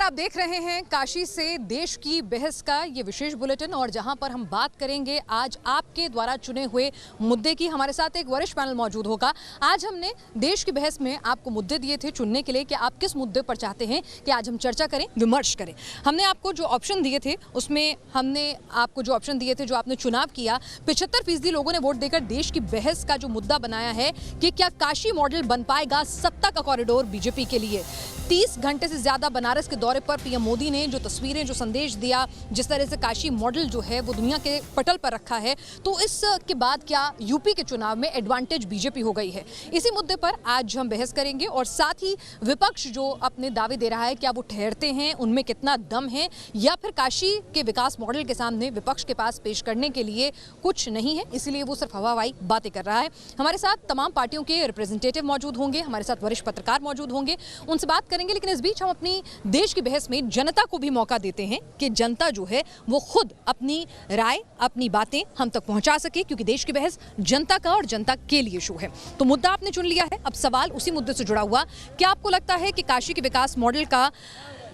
आप देख रहे हैं काशी से देश की बहस का ये विशेष बुलेटिन और जहां पर हम बात करेंगे आज आपके द्वारा चुने हुए मुद्दे की। हमारे साथ एक वरिष्ठ पैनल मौजूद होगा। आज हमने देश की बहस में आपको मुद्दे दिए थे चुनने के लिए कि आप किस मुद्दे पर चाहते हैं कि आज हम चर्चा करें, विमर्श करें। हमने आपको जो ऑप्शन दिए थे उसमें हमने आपको जो ऑप्शन दिए थे, जो आपने चुनाव किया, 75% लोगों ने वोट देकर देश की बहस का जो मुद्दा बनाया है कि क्या काशी मॉडल बन पाएगा सत्ता का कॉरिडोर बीजेपी के लिए। 30 घंटे से ज्यादा बनारस के दौरे पर पीएम मोदी ने जो तस्वीरें, जो संदेश दिया, जिस तरह से काशी मॉडल जो है वो दुनिया के पटल पर रखा है, तो इसके बाद क्या यूपी के चुनाव में एडवांटेज बीजेपी हो गई है। इसी मुद्दे पर आज हम बहस करेंगे और साथ ही विपक्ष जो अपने दावे दे रहा है क्या वो ठहरते हैं, उनमें कितना दम है, या फिर काशी के विकास मॉडल के सामने विपक्ष के पास पेश करने के लिए कुछ नहीं है, इसलिए वो सिर्फ हवाई बातें कर रहा है। हमारे साथ तमाम पार्टियों के रिप्रेजेंटेटिव मौजूद होंगे, हमारे साथ वरिष्ठ पत्रकार मौजूद होंगे, उनसे बात करेंगे। लेकिन इस बीच हम अपनी देश की बहस में जनता को भी मौका देते हैं कि जनता जो है वो खुद अपनी राय, अपनी बातें हम तक पहुंचा सके, क्योंकि देश की बहस जनता का और जनता के लिए शो है। तो मुद्दा आपने चुन लिया है, अब सवाल उसी मुद्दे से जुड़ा हुआ, क्या आपको लगता है कि काशी के विकास मॉडल का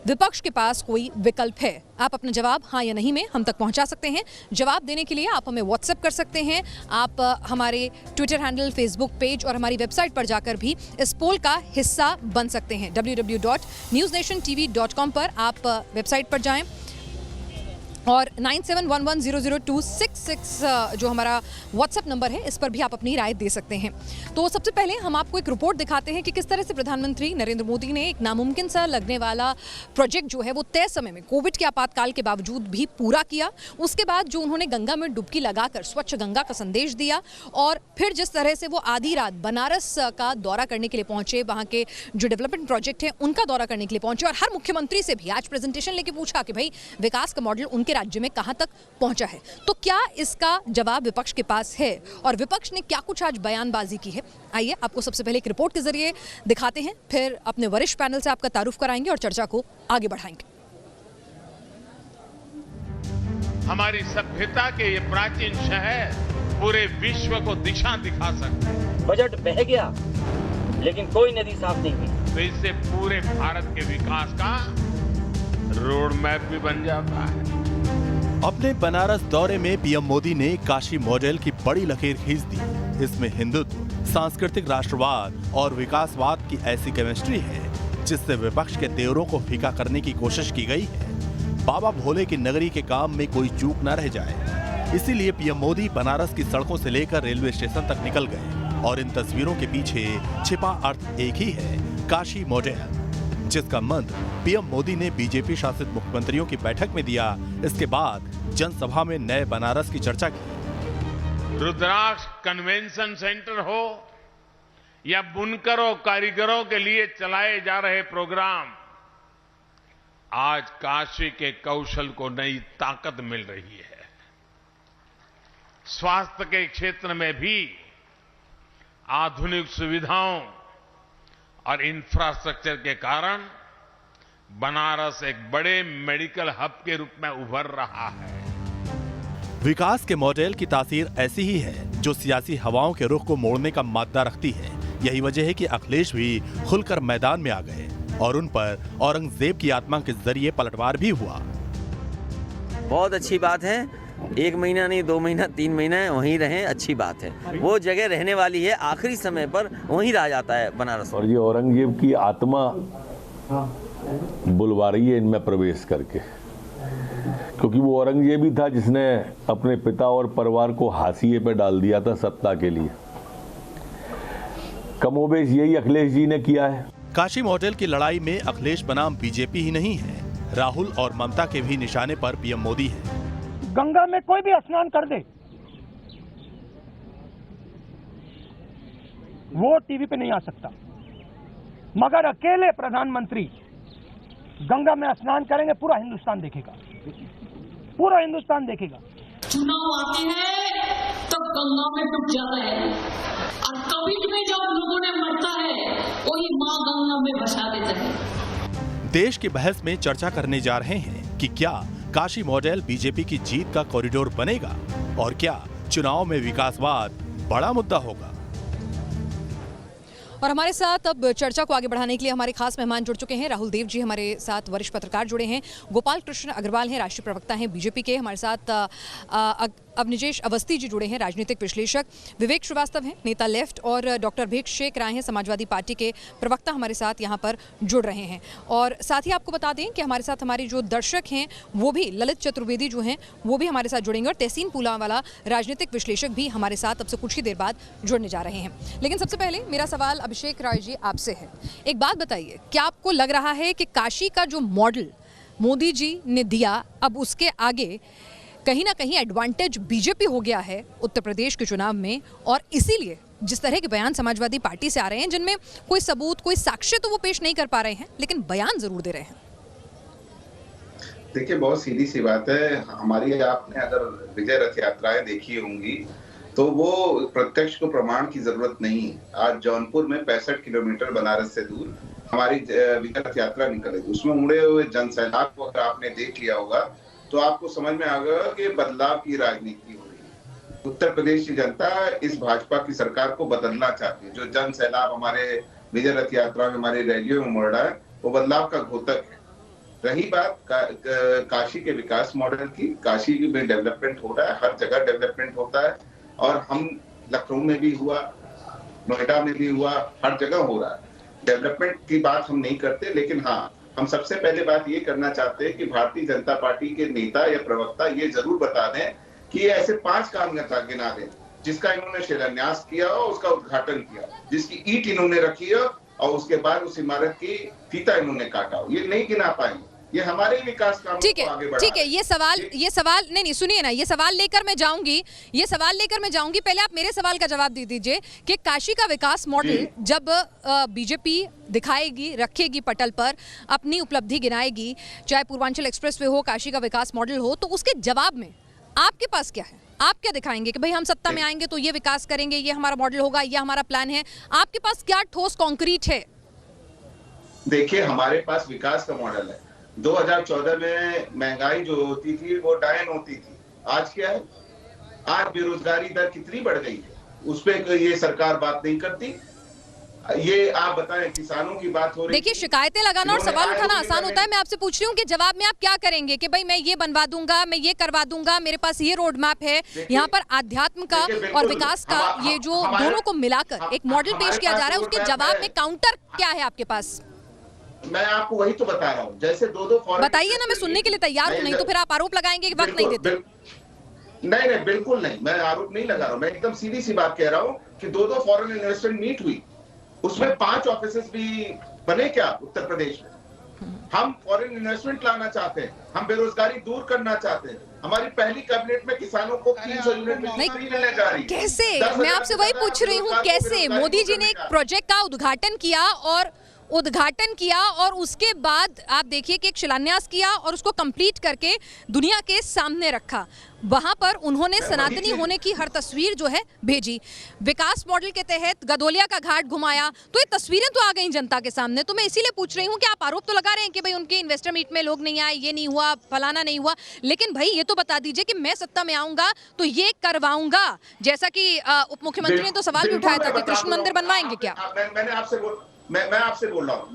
विपक्ष के पास कोई विकल्प है? आप अपना जवाब हाँ या नहीं में हम तक पहुंचा सकते हैं। जवाब देने के लिए आप हमें व्हाट्सएप कर सकते हैं, आप हमारे ट्विटर हैंडल, फेसबुक पेज और हमारी वेबसाइट पर जाकर भी इस पोल का हिस्सा बन सकते हैं। www.newsnationtv.com पर आप वेबसाइट पर जाएं और 9711002666 जो हमारा व्हाट्सएप नंबर है, इस पर भी आप अपनी राय दे सकते हैं। तो सबसे पहले हम आपको एक रिपोर्ट दिखाते हैं कि किस तरह से प्रधानमंत्री नरेंद्र मोदी ने एक नामुमकिन सा लगने वाला प्रोजेक्ट जो है वो तय समय में, कोविड के आपातकाल के बावजूद भी पूरा किया। उसके बाद जो उन्होंने गंगा में डुबकी लगाकर स्वच्छ गंगा का संदेश दिया और फिर जिस तरह से वो आधी रात बनारस का दौरा करने के लिए पहुंचे, वहाँ के जो डेवलपमेंट प्रोजेक्ट है उनका दौरा करने के लिए पहुंचे और हर मुख्यमंत्री से भी आज प्रेजेंटेशन लेके पूछा कि भाई विकास का मॉडल उनके राज्य में कहां तक पहुंचा है। तो क्या इसका जवाब विपक्ष के पास है और विपक्ष ने क्या कुछ आज बयानबाजी की है? आइए आपको सबसे पहले एक रिपोर्ट के जरिए दिखाते हैं, फिर अपने वरिष्ठ पैनल से आपका तारुफ कराएंगे और चर्चा को आगे बढ़ाएंगे। हमारी सभ्यता के ये प्राचीन शहर पूरे विश्व को दिशा दिखा सकते हैं। बजट बह गया लेकिन कोई नदी साफ नहीं हुई, तो इससे पूरे भारत के विकास का रोड मैप भी बन जाता है। अपने बनारस दौरे में पीएम मोदी ने काशी मॉडल की बड़ी लकीर खींच दी। इसमें हिंदुत्व, सांस्कृतिक राष्ट्रवाद और विकासवाद की ऐसी केमिस्ट्री है जिससे विपक्ष के तेवरों को फीका करने की कोशिश की गई है। बाबा भोले की नगरी के काम में कोई चूक न रह जाए, इसीलिए पीएम मोदी बनारस की सड़कों से लेकर रेलवे स्टेशन तक निकल गए और इन तस्वीरों के पीछे छिपा अर्थ एक ही है, काशी मॉडल, जिसका मंत्र पीएम मोदी ने बीजेपी शासित मुख्यमंत्रियों की बैठक में दिया। इसके बाद जनसभा में नए बनारस की चर्चा की। रुद्राक्ष कन्वेंशन सेंटर हो या बुनकरों, कारीगरों के लिए चलाए जा रहे प्रोग्राम, आज काशी के कौशल को नई ताकत मिल रही है। स्वास्थ्य के क्षेत्र में भी आधुनिक सुविधाओं और इंफ्रास्ट्रक्चर के कारण बनारस एक बड़े मेडिकल हब के रूप में उभर रहा है। विकास के मॉडल की तासीर ऐसी ही है जो सियासी हवाओं के रुख को मोड़ने का मादा रखती है। यही वजह है कि अखिलेश भी खुलकर मैदान में आ गए और उन पर औरंगजेब की आत्मा के जरिए पलटवार भी हुआ। बहुत अच्छी बात है। 1 महीना नहीं, 2 महीना, 3 महीना वहीं रहें, अच्छी बात है। वो जगह रहने वाली है, आखिरी समय पर वहीं रह जाता है बनारस। और ये औरंगजेब की आत्मा बुलवा रही है इनमें प्रवेश करके, क्योंकि वो औरंगजेब ही था जिसने अपने पिता और परिवार को हाशिए पे डाल दिया था सत्ता के लिए। कमोबेश यही अखिलेश जी ने किया है। काशी मॉडल की लड़ाई में अखिलेश बनाम बीजेपी ही नहीं है, राहुल और ममता के भी निशाने पर पीएम मोदी है। गंगा में कोई भी स्नान कर दे, वो टीवी पे नहीं आ सकता, मगर अकेले प्रधानमंत्री गंगा में स्नान करेंगे, पूरा हिंदुस्तान देखेगा, पूरा हिंदुस्तान देखेगा। चुनाव आते हैं तो गंगा में डूब जाता है और कभी भी जब लोगों ने मरता है वही माँ गंगा में बसा देता है। देश की बहस में चर्चा करने जा रहे हैं कि क्या काशी मॉडल बीजेपी की जीत का कॉरिडोर बनेगा और क्या चुनाव में विकासवाद बड़ा मुद्दा होगा। और हमारे साथ अब चर्चा को आगे बढ़ाने के लिए हमारे खास मेहमान जुड़ चुके हैं। राहुल देव जी हमारे साथ वरिष्ठ पत्रकार जुड़े हैं, गोपाल कृष्ण अग्रवाल हैं, राष्ट्रीय प्रवक्ता हैं बीजेपी के, हमारे साथ अवनिजेश अवस्थी जी जुड़े हैं, राजनीतिक विश्लेषक, विवेक श्रीवास्तव हैं, नेता लेफ्ट, और डॉक्टर अभिषेक राय हैं, समाजवादी पार्टी के प्रवक्ता, हमारे साथ यहाँ पर जुड़ रहे हैं। और साथ ही आपको बता दें कि हमारे साथ हमारे जो दर्शक हैं वो भी, ललित चतुर्वेदी जो हैं वो भी हमारे साथ जुड़ेंगे, और तहसीन पूनावाला राजनीतिक विश्लेषक भी हमारे साथ अब से कुछ ही देर बाद जुड़ने जा रहे हैं। लेकिन सबसे पहले मेरा सवाल अभिषेक राय जी आपसे है। एक बात बताइए, क्या आपको लग रहा है कि काशी का जो मॉडल मोदी जी ने दिया, अब उसके आगे कहीं ना कहीं एडवांटेज बीजेपी हो गया है उत्तर प्रदेश के चुनाव में, और इसीलिए जिस तरह के बयान समाजवादी पार्टी से आ रहे हैं, जिनमें कोई सबूत, कोई साक्ष्य तो वो पेश नहीं कर पा रहे हैं, लेकिन बयान जरूर दे रहे हैं? देखिए, बहुत सीधी सी बात है। हमारी, आपने अगर विजय रथ यात्राएं देखी होंगी तो वो प्रत्यक्ष को प्रमाण की जरूरत नहीं है। आज जौनपुर में 65 किलोमीटर बनारस से दूर हमारी विजय रथ यात्रा निकलेगी, उसमें उमड़े हुए जनसैलाब को अगर आपने देख लिया होगा तो आपको समझ में आ गया कि बदलाव की राजनीति हो रही है। उत्तर प्रदेश की जनता इस भाजपा की सरकार को बदलना चाहती है। जो जन सैलाब हमारे विजय रथ यात्रा में, हमारी रैलियों में उमड़ रहा है, वो बदलाव का घोतक है। रही बात काशी के विकास मॉडल की, काशी में डेवलपमेंट हो रहा है, हर जगह डेवलपमेंट होता है, और हम लखनऊ में भी हुआ, नोएडा में भी हुआ, हर जगह हो रहा है। डेवलपमेंट की बात हम नहीं करते, लेकिन हाँ, हम सबसे पहले बात ये करना चाहते हैं कि भारतीय जनता पार्टी के नेता या प्रवक्ता ये जरूर बता दें कि ये ऐसे 5 काम गिना दें जिसका इन्होंने शिलान्यास किया हो, उसका उद्घाटन किया, जिसकी ईंट इन्होंने रखी हो, और उसके बाद उस इमारत की फीता इन्होंने काटा हो। ये नहीं गिना पाएंगे। ये हमारे विकास काम को आगे बढ़ा। ठीक है, ये सवाल नहीं, सुनिए ना, ये सवाल लेकर मैं जाऊंगी। पहले आप मेरे सवाल का जवाब दे दीजिए कि काशी का विकास मॉडल जब बीजेपी दिखाएगी, रखेगी पटल पर, अपनी उपलब्धि गिनाएगी, चाहे पूर्वांचल एक्सप्रेसवे हो, काशी का विकास मॉडल हो, तो उसके जवाब में आपके पास क्या है? आप क्या दिखाएंगे कि भाई हम सत्ता में आएंगे तो ये विकास करेंगे, ये हमारा मॉडल होगा, ये हमारा प्लान है? आपके पास क्या ठोस कॉन्क्रीट है? देखिए, हमारे पास विकास का मॉडल है। 2014 में महंगाई जो होती थी वो डायन होती थी। आज क्या है? आज बेरोजगारी दर कितनी बढ़ गई है, उस पर ये सरकार बात नहीं करती। ये आप बताएं, किसानों की बात हो रही। देखिए, शिकायतें लगाना और सवाल उठाना आसान होता है। मैं आपसे पूछ रही हूँ कि जवाब में आप क्या करेंगे कि भाई मैं ये बनवा दूंगा, मैं ये करवा दूंगा, मेरे पास ये रोड मैप है। यहाँ पर आध्यात्म का और विकास का, ये जो दोनों को मिलाकर एक मॉडल पेश किया जा रहा है, उसके जवाब में काउंटर क्या है आपके पास? मैं आपको वही तो बता रहा हूँ। जैसे 2 फॉरेन, बताइए ना, मैं सुनने के लिए तैयार हूँ, नहीं तो फिर आप आरोप लगाएंगे कि वक्त नहीं देते। नहीं, बिल्कुल नहीं, मैं आरोप नहीं लगा रहा हूँ। मैं एकदम सीधी सी बात कह रहा हूँ कि 2 फॉरेन इन्वेस्टमेंट मीट हुई, उसमें 5 ऑफिसेस भी बने क्या उत्तर प्रदेश में? हम फॉरेन इन्वेस्टमेंट लाना चाहते हैं, हम बेरोजगारी दूर करना चाहते हैं। हमारी पहली कैबिनेट में किसानों को 300 यूनिट बिजली मिलने जा रही है। कैसे? मैं आपसे वही पूछ रही हूँ, कैसे? मोदी जी ने एक प्रोजेक्ट का उद्घाटन किया और उसके बाद आप देखिए कि एक शिलान्यास किया और उसको कंप्लीट करके दुनिया के सामने रखा। वहां पर उन्होंने सनातनी होने की हर तस्वीर जो है भेजी। विकास मॉडल के तहत गदोलिया का घाट घुमाया, तो ये तस्वीरें तो आ गई जनता के सामने। तो मैं इसीलिए पूछ रही हूँ कि आप आरोप तो लगा रहे हैं कि भाई उनके इन्वेस्टर मीट में लोग नहीं आए, ये नहीं हुआ, फलाना नहीं हुआ, लेकिन भाई ये तो बता दीजिए कि मैं सत्ता में आऊंगा तो ये करवाऊंगा। जैसा कि उप मुख्यमंत्री ने तो सवाल भी उठाया था कि कृष्ण मंदिर बनवाएंगे क्या? मैं आपसे बोल रहा हूँ,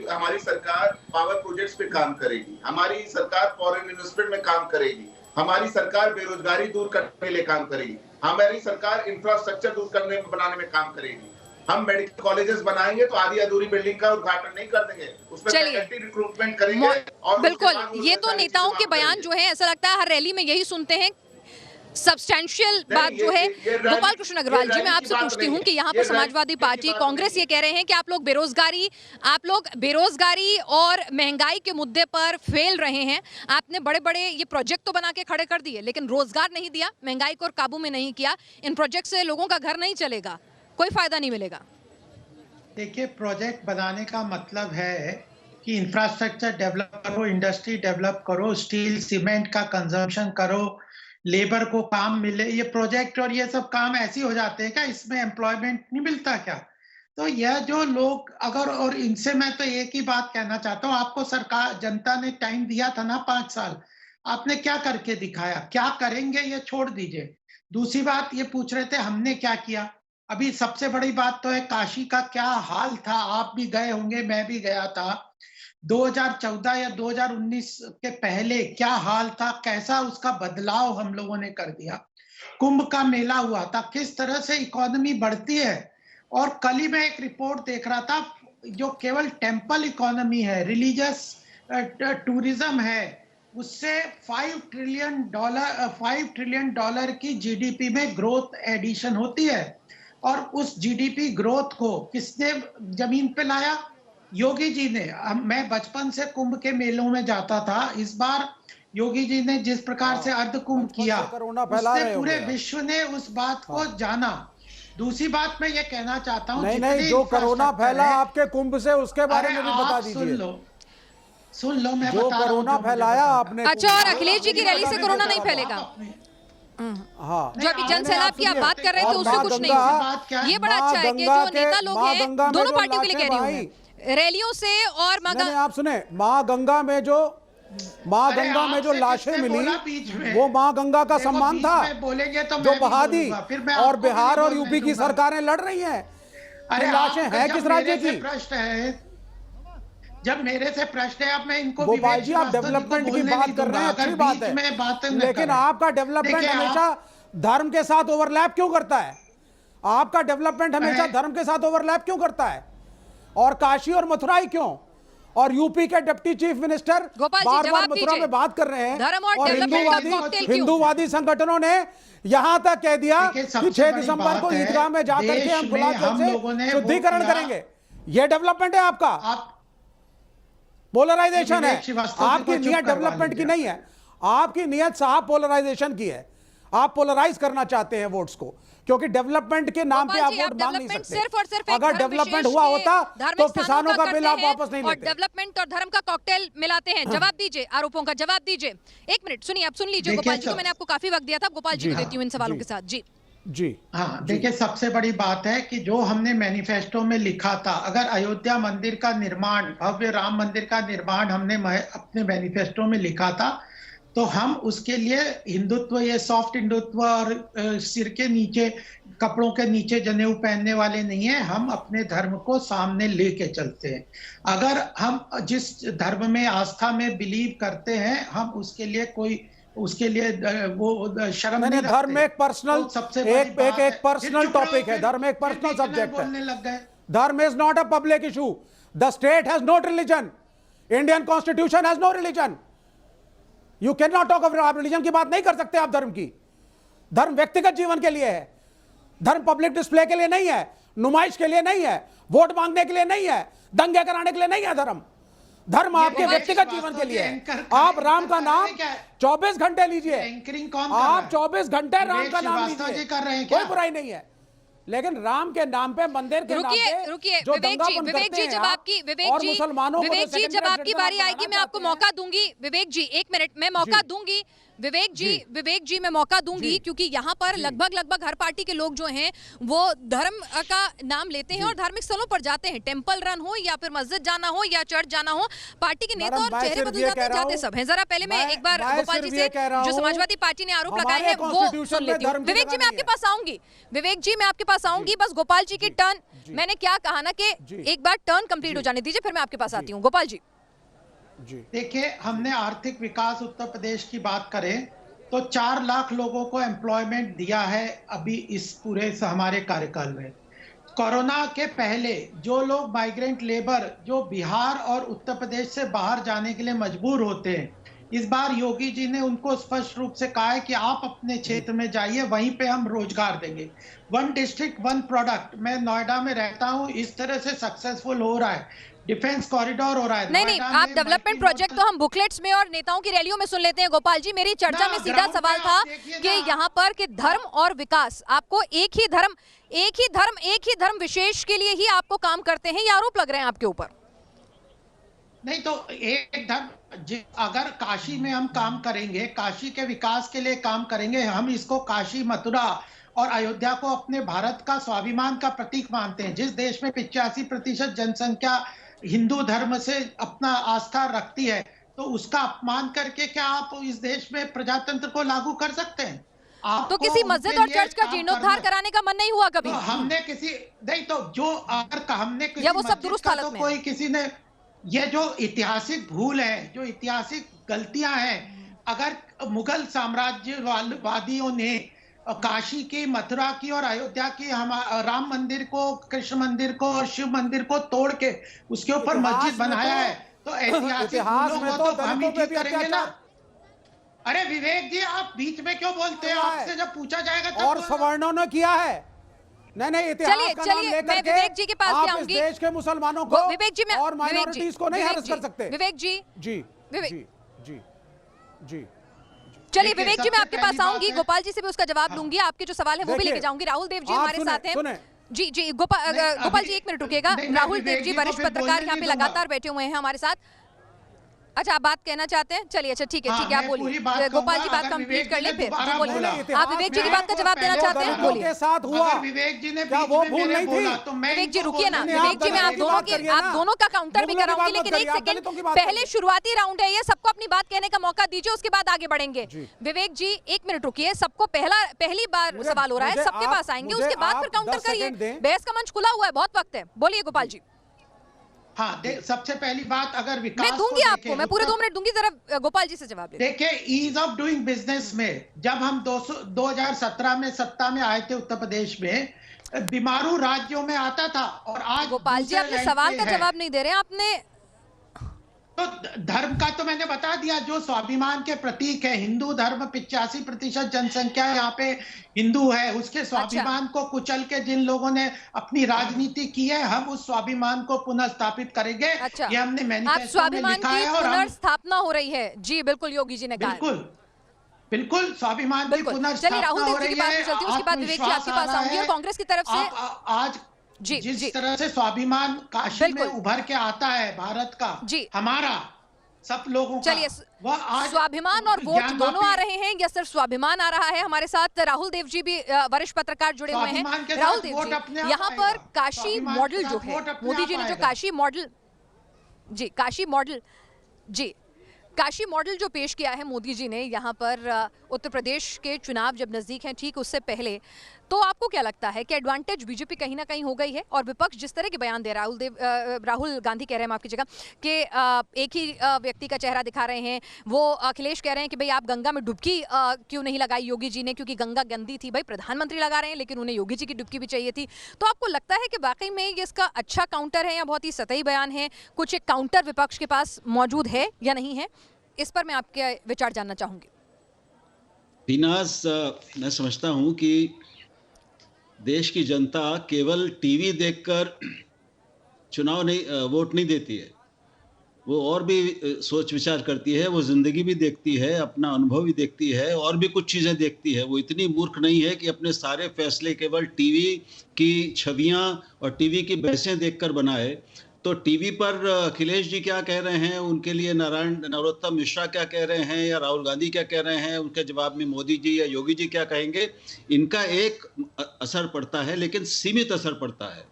हमारी सरकार पावर प्रोजेक्ट्स पे काम करेगी, हमारी सरकार फॉरेन इन्वेस्टमेंट में काम करेगी, हमारी सरकार बेरोजगारी दूर करने के लिए काम करेगी, हमारी सरकार इंफ्रास्ट्रक्चर दूर करने बनाने में काम करेगी। हम मेडिकल कॉलेजेस बनाएंगे तो आधी अधूरी बिल्डिंग का उद्घाटन नहीं कर देंगे, उसमें फैकल्टी रिक्रूटमेंट करेंगे। और बिल्कुल, ये तो नेताओं के बयान जो है, ऐसा लगता है हर रैली में यही सुनते हैं। सब्सटैंशियल बात जो है, गोपाल कृष्ण अग्रवाल जी, मैं आपसे पूछती हूँ कि यहाँ पर समाजवादी पार्टी, कांग्रेस ये कह रहे हैं कि आप लोग बेरोजगारी और महंगाई के मुद्दे पर फेल रहे हैं। आपने बड़े बड़े ये प्रोजेक्ट तो बना के खड़े कर दिए, लेकिन रोजगार नहीं दिया, महंगाई को काबू में नहीं किया। इन प्रोजेक्ट से लोगों का घर नहीं चलेगा, कोई फायदा नहीं मिलेगा। देखिए, प्रोजेक्ट बनाने का मतलब है कि इंफ्रास्ट्रक्चर डेवलप करो, इंडस्ट्री डेवलप करो, स्टील सीमेंट का कंजम्पशन करो, लेबर को काम मिले। ये प्रोजेक्ट और ये सब काम ऐसे हो जाते हैं क्या? इसमें एम्प्लॉयमेंट नहीं मिलता क्या? तो यह जो लोग अगर, और इनसे मैं तो एक ही बात कहना चाहता हूँ, आपको सरकार, जनता ने टाइम दिया था ना 5 साल, आपने क्या करके दिखाया? क्या करेंगे ये छोड़ दीजिए। दूसरी बात ये पूछ रहे थे हमने क्या किया। अभी सबसे बड़ी बात तो है काशी का क्या हाल था, आप भी गए होंगे, मैं भी गया था। 2014 या 2019 के पहले क्या हाल था, कैसा उसका बदलाव हम लोगों ने कर दिया। कुंभ का मेला हुआ था, किस तरह से इकोनॉमी बढ़ती है। और कल ही मैं एक रिपोर्ट देख रहा था, जो केवल टेम्पल इकोनॉमी है, रिलीजियस टूरिज्म है, उससे $5 ट्रिलियन की जीडीपी में ग्रोथ एडिशन होती है। और उस जीडीपी ग्रोथ को किसने जमीन पे लाया? योगी जी ने। मैं बचपन से कुंभ के मेलों में जाता था। इस बार योगी जी ने जिस प्रकार से अर्ध कुंभ किया, उससे पूरे विश्व ने उस बात को जाना। दूसरी बात मैं ये कहना चाहता हूँ, नहीं, जो कोरोना फैला आपके कुंभ से, उसके बारे में भी बता दीजिए। सुन लो, मैं जो कोरोना फैलाया आपने। अच्छा, और अखिलेश जी की रैली से कोरोना नहीं फैलेगा? हाँ, जो अभी जन सैलाब की आप बात कर रहे थे उससे कुछ नहीं। ये बड़ा अच्छा है कि जो नेता लोग हैं दोनों पार्टियों के लिए कह रही हूँ, रैलियों से और आप सुने, माँ गंगा में जो लाशें मिली, वो माँ गंगा का सम्मान था जो बहा दी। और बिहार और यूपी की सरकारें लड़ रही हैं। लाशें हैं किस राज्य की? प्रश्न है, जब मेरे से प्रश्न है, अब मैं इनको गोपाल जी, आप डेवलपमेंट की बात कर रहे हैं, अच्छी बात है, लेकिन आपका डेवलपमेंट हमेशा धर्म के साथ ओवरलैप क्यों करता है? आपका डेवलपमेंट हमेशा धर्म के साथ ओवरलैप क्यों करता है? और काशी और मथुरा ही क्यों? और यूपी के डिप्टी चीफ मिनिस्टर बार-बार मथुरा में बात कर रहे हैं, और हिंदूवादी संगठनों ने यहां तक कह दिया कि 6 दिसंबर को ईदगाह में जाकर के हम गुलाब जल से शुद्धिकरण करेंगे। यह डेवलपमेंट है आपका? पोलराइजेशन है। आपकी नियत डेवलपमेंट की नहीं है, आपकी नियत साहब पोलराइजेशन की है। आप पोलराइज करना चाहते हैं वोट्स को, क्योंकि डेवलपमेंट के नाम पे आप वोट मांग नहीं सकते। सिर्फ और सिर्फ अगर डेवलपमेंट हुआ होता तो किसानों का बिल आप वापस नहीं लेते। और डेवलपमेंट और धर्म का कॉकटेल मिलाते हैं। जवाब दीजिए, आरोपों का जवाब दीजिए। एक मिनट सुनिए, आप सुन लीजिए गोपाल जी को, मैंने आपको काफी वक्त दिया था, गोपाल जी को देती हूँ इन सवालों के साथ। जी हाँ, देखिए, सबसे बड़ी बात है कि जो हमने मैनिफेस्टो में लिखा था, अगर अयोध्या मंदिर का निर्माण, भव्य राम मंदिर का निर्माण हमने अपने मैनिफेस्टो में लिखा था, तो हम उसके लिए हिंदुत्व, ये सॉफ्ट हिंदुत्व और सिर के नीचे, कपड़ों के नीचे जनेऊ पहनने वाले नहीं है। हम अपने धर्म को सामने लेके चलते हैं। अगर हम जिस धर्म में, आस्था में बिलीव करते हैं, हम उसके लिए वो शर्म नहीं रखते। धर्म एक पर्सनल, एक पर्सनल टॉपिक है। धर्म एक पर्सनल सब्जेक्ट है। धर्म is not a public issue. The state has no religion. Indian constitution has no religion. You can not talk of religion की बात नहीं कर सकते आप धर्म की। धर्म व्यक्तिगत जीवन के लिए है। धर्म पब्लिक डिस्प्ले के लिए नहीं है, नुमाइश के लिए नहीं है, वोट मांगने के लिए नहीं है, दंगे कराने के लिए नहीं है। धर्म आपके व्यक्तिगत जीवन के लिए है। आप राम का नाम 24 घंटे लीजिए, आप 24 घंटे राम का नाम लीजिए, कोई बुराई नहीं है। लेकिन राम के नाम पे, मंदिर के नाम पे रुकिए विवेक जी जब आपकी बारी आएगी मैं आपको मौका दूंगी। विवेक जी एक मिनट, मैं मौका दूंगी। विवेक जी मैं मौका दूंगी, क्योंकि यहाँ पर लगभग हर पार्टी के लोग जो हैं वो धर्म का नाम लेते हैं और धार्मिक स्थलों पर जाते हैं। टेंपल रन हो या फिर मस्जिद जाना हो या चर्च जाना हो, पार्टी के नेता और चेहरे बदल जाते सब हैं। जरा पहले मैं एक बार गोपाल जी से, जो समाजवादी पार्टी ने आरोप लगाए हैं, वो सुन लेती हूँ। विवेक जी मैं आपके पास आऊंगी, बस गोपाल जी की टर्न। मैंने क्या कहा ना कि एक बार टर्न कंप्लीट हो जाने दीजिए, फिर मैं आपके पास आती हूँ। गोपाल जी देखिए, हमने आर्थिक विकास उत्तर प्रदेश की बात करें तो 4 लाख लोगों को एम्प्लॉयमेंट दिया है अभी इस पूरे हमारे कार्यकाल में। कोरोना के पहले जो लोग माइग्रेंट लेबर, जो बिहार और उत्तर प्रदेश से बाहर जाने के लिए मजबूर होते हैं, इस बार योगी जी ने उनको स्पष्ट रूप से कहा है कि आप अपने क्षेत्र में जाइए, वहीं पे हम रोजगार देंगे। 1 डिस्ट्रिक्ट 1 प्रोडक्ट। मैं नोएडा में रहता हूँ, इस तरह से सक्सेसफुल हो रहा है। डिफेंस कॉरिडोर हो रहा है। नहीं, आप डेवलपमेंट प्रोजेक्ट तो हम बुकलेट्स में और नेताओं की रैलियों में सुन लेते हैं। गोपाल जी, मेरी चर्चा में सीधा सवाल था कि यहाँ पर कि धर्म और विकास, आपको एक ही धर्म विशेष के लिए ही आपको काम करते हैं, ये आरोप लग रहे हैं आपके ऊपर। नहीं तो एक धर्म, अगर काशी में हम काम करेंगे, काशी के विकास के लिए काम करेंगे, हम इसको काशी, मथुरा और अयोध्या को अपने भारत का स्वाभिमान का प्रतीक मानते हैं। जिस देश में 85% जनसंख्या हिंदू धर्म से अपना आस्था रखती है, तो उसका अपमान करके क्या आप इस देश में प्रजातंत्र को लागू कर सकते हैं? तो किसी मस्जिद और चर्च का जीर्णोद्धार कराने का मन नहीं हुआ कभी? हमने किसी नहीं, तो जो अगर हमने किसी या वो सब दुरुस्त हालत तो में कोई किसी ने, ये जो ऐतिहासिक भूल है, जो ऐतिहासिक गलतियां हैं, अगर मुगल साम्राज्यवादियों ने काशी की, मथुरा की और अयोध्या की राम मंदिर को, कृष्ण मंदिर को और शिव मंदिर को तोड़ के उसके ऊपर मस्जिद बनाया है, तो ऐतिहासिक भूलों को तो हम ही ठीक करेंगे ना। अरे विवेक जी, आप बीच में क्यों बोलते हैं? आपसे जब पूछा जाएगा तब और सवर्णों ने किया है। नहीं, इतिहास का नाम लेकर के विवेक जी के पास आप इस देश के मुसलमानों को विवेक जी और माइनॉरिटीज को नहीं हैरेस कर सकते। विवेक जी, जी विवेक जी जी, चलिए विवेक जी, मैं आपके पास आऊंगी, गोपाल जी से भी उसका जवाब लूंगी, आपके जो सवाल है वो भी लेके जाऊंगी। राहुल देव जी हमारे साथ हैं। जी जी, गोपाल जी 1 मिनट रुकिएगा। राहुल देव जी वरिष्ठ पत्रकार यहाँ पे लगातार बैठे हुए हैं हमारे साथ। अच्छा, आप बात कहना चाहते हैं? चलिए, अच्छा ठीक है, आप बोलिए। गोपाल जी बात कंप्लीट कर ले, फिर बोलिए। आप विवेक जी की बात का जवाब देना चाहते हैं? बोलिए। साथ हुआ विवेक जी ने क्या वो भूल नहीं थी? विवेक जी रुकिए ना, विवेक जी मैं आप दोनों का काउंटर भी कराऊंगी, लेकिन 1 सेकंड पहले शुरुआती राउंड है ये, सबको अपनी बात कहने का मौका दीजिए, उसके बाद आगे बढ़ेंगे। विवेक जी 1 मिनट रुकिए, सबको पहली बार सवाल हो रहा है, सबके पास आएंगे, उसके बाद फिर काउंटर करिए। बहस का मंच खुला हुआ है, बहुत वक्त है। बोलिए गोपाल जी। हाँ, सबसे पहली बात, अगर विकास मैं दूंगी आपको, मैं पूरे 2 मिनट दूंगी, जरा गोपाल जी से जवाब दीजिए। देखिए, ईज ऑफ डूइंग बिजनेस में जब हम 2017 में सत्ता में आए थे उत्तर प्रदेश में, बीमारू राज्यों में आता था, और आज गोपाल जी आपने सवाल का जवाब नहीं दे रहे हैं। आपने तो धर्म का तो मैंने बता दिया, जो स्वाभिमान के प्रतीक है। हिंदू धर्म 85% जनसंख्या यहाँ पे हिंदू है, उसके स्वाभिमान को कुचल के जिन लोगों ने अपनी राजनीति की है, हम उस स्वाभिमान को पुनः स्थापित करेंगे। ये हमने मैनिफेस्टो में लिखा है। और पुनर्स्थापना हो रही है। जी बिल्कुल, योगी जी ने कहा। बिल्कुल स्वाभिमान की पुनर्स्थापना हो रही है। उसके बाद विवेक जी आपके पास आऊंगी, और कांग्रेस की तरफ से आज जिस तरह से स्वाभिमान काशी में उभर के आता है भारत का, हमारा सब लोगों का, चलिए, स्वाभिमान और वोट दोनों आ रहे हैं या सिर्फ स्वाभिमान आ रहा है? हमारे साथ राहुल देव जी भी वरिष्ठ पत्रकार जुड़े हुए हैं। राहुल देव जी, यहाँ पर काशी मॉडल जो है, मोदी जी ने जो काशी मॉडल जो पेश किया है मोदी जी ने यहाँ पर उत्तर प्रदेश के चुनाव जब नजदीक हैं, ठीक उससे पहले, तो आपको क्या लगता है कि एडवांटेज बीजेपी कहीं ना कहीं हो गई है? और विपक्ष जिस तरह के बयान दे रहा है, राहुल गांधी कह रहे हैं, माफ कीजिएगा, कि एक ही व्यक्ति का चेहरा दिखा रहे हैं, वो अखिलेश कह रहे हैं कि भाई आप गंगा में डुबकी क्यों नहीं लगाई योगी जी ने, क्योंकि गंगा गंदी थी। भाई प्रधानमंत्री लगा रहे हैं, लेकिन उन्हें योगी जी की डुबकी भी चाहिए थी। तो आपको लगता है कि वाकई में ये इसका अच्छा काउंटर है या बहुत ही सतही बयान है? कुछ एक काउंटर विपक्ष के पास मौजूद है या नहीं है? इस पर मैं आपके विचार जानना चाहूंगी। बीनाज, मैं समझता हूं कि देश की जनता केवल टीवी देखकर वोट नहीं देती है, वो और भी सोच विचार करती है, वो जिंदगी भी देखती है, अपना अनुभव भी देखती है, और भी कुछ चीज़ें देखती है। वो इतनी मूर्ख नहीं है कि अपने सारे फैसले केवल टीवी की छवियां और टीवी की बहसें देखकर बनाए। तो टीवी पर अखिलेश जी क्या कह रहे हैं, उनके लिए नरोत्तम मिश्रा क्या कह रहे हैं, या राहुल गांधी क्या कह रहे हैं, उनके जवाब में मोदी जी या योगी जी क्या कहेंगे, इनका एक असर पड़ता है, लेकिन सीमित असर पड़ता है।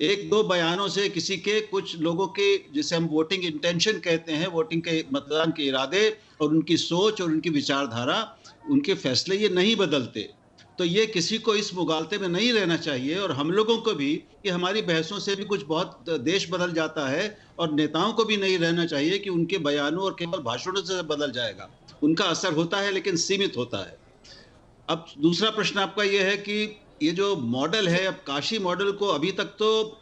1-2 बयानों से किसी के, कुछ लोगों के, जिसे हम वोटिंग इंटेंशन कहते हैं, वोटिंग के मतदान के इरादे और उनकी सोच और उनकी विचारधारा, उनके फैसले ये नहीं बदलते। तो ये किसी को इस मुगालते में नहीं रहना चाहिए, और हम लोगों को भी, कि हमारी बहसों से भी कुछ बहुत देश बदल जाता है, और नेताओं को भी नहीं रहना चाहिए कि उनके बयानों और केवल भाषणों से बदल जाएगा। उनका असर होता है, लेकिन सीमित होता है। अब दूसरा प्रश्न आपका ये है कि ये जो मॉडल है, अब काशी मॉडल को अभी तक तो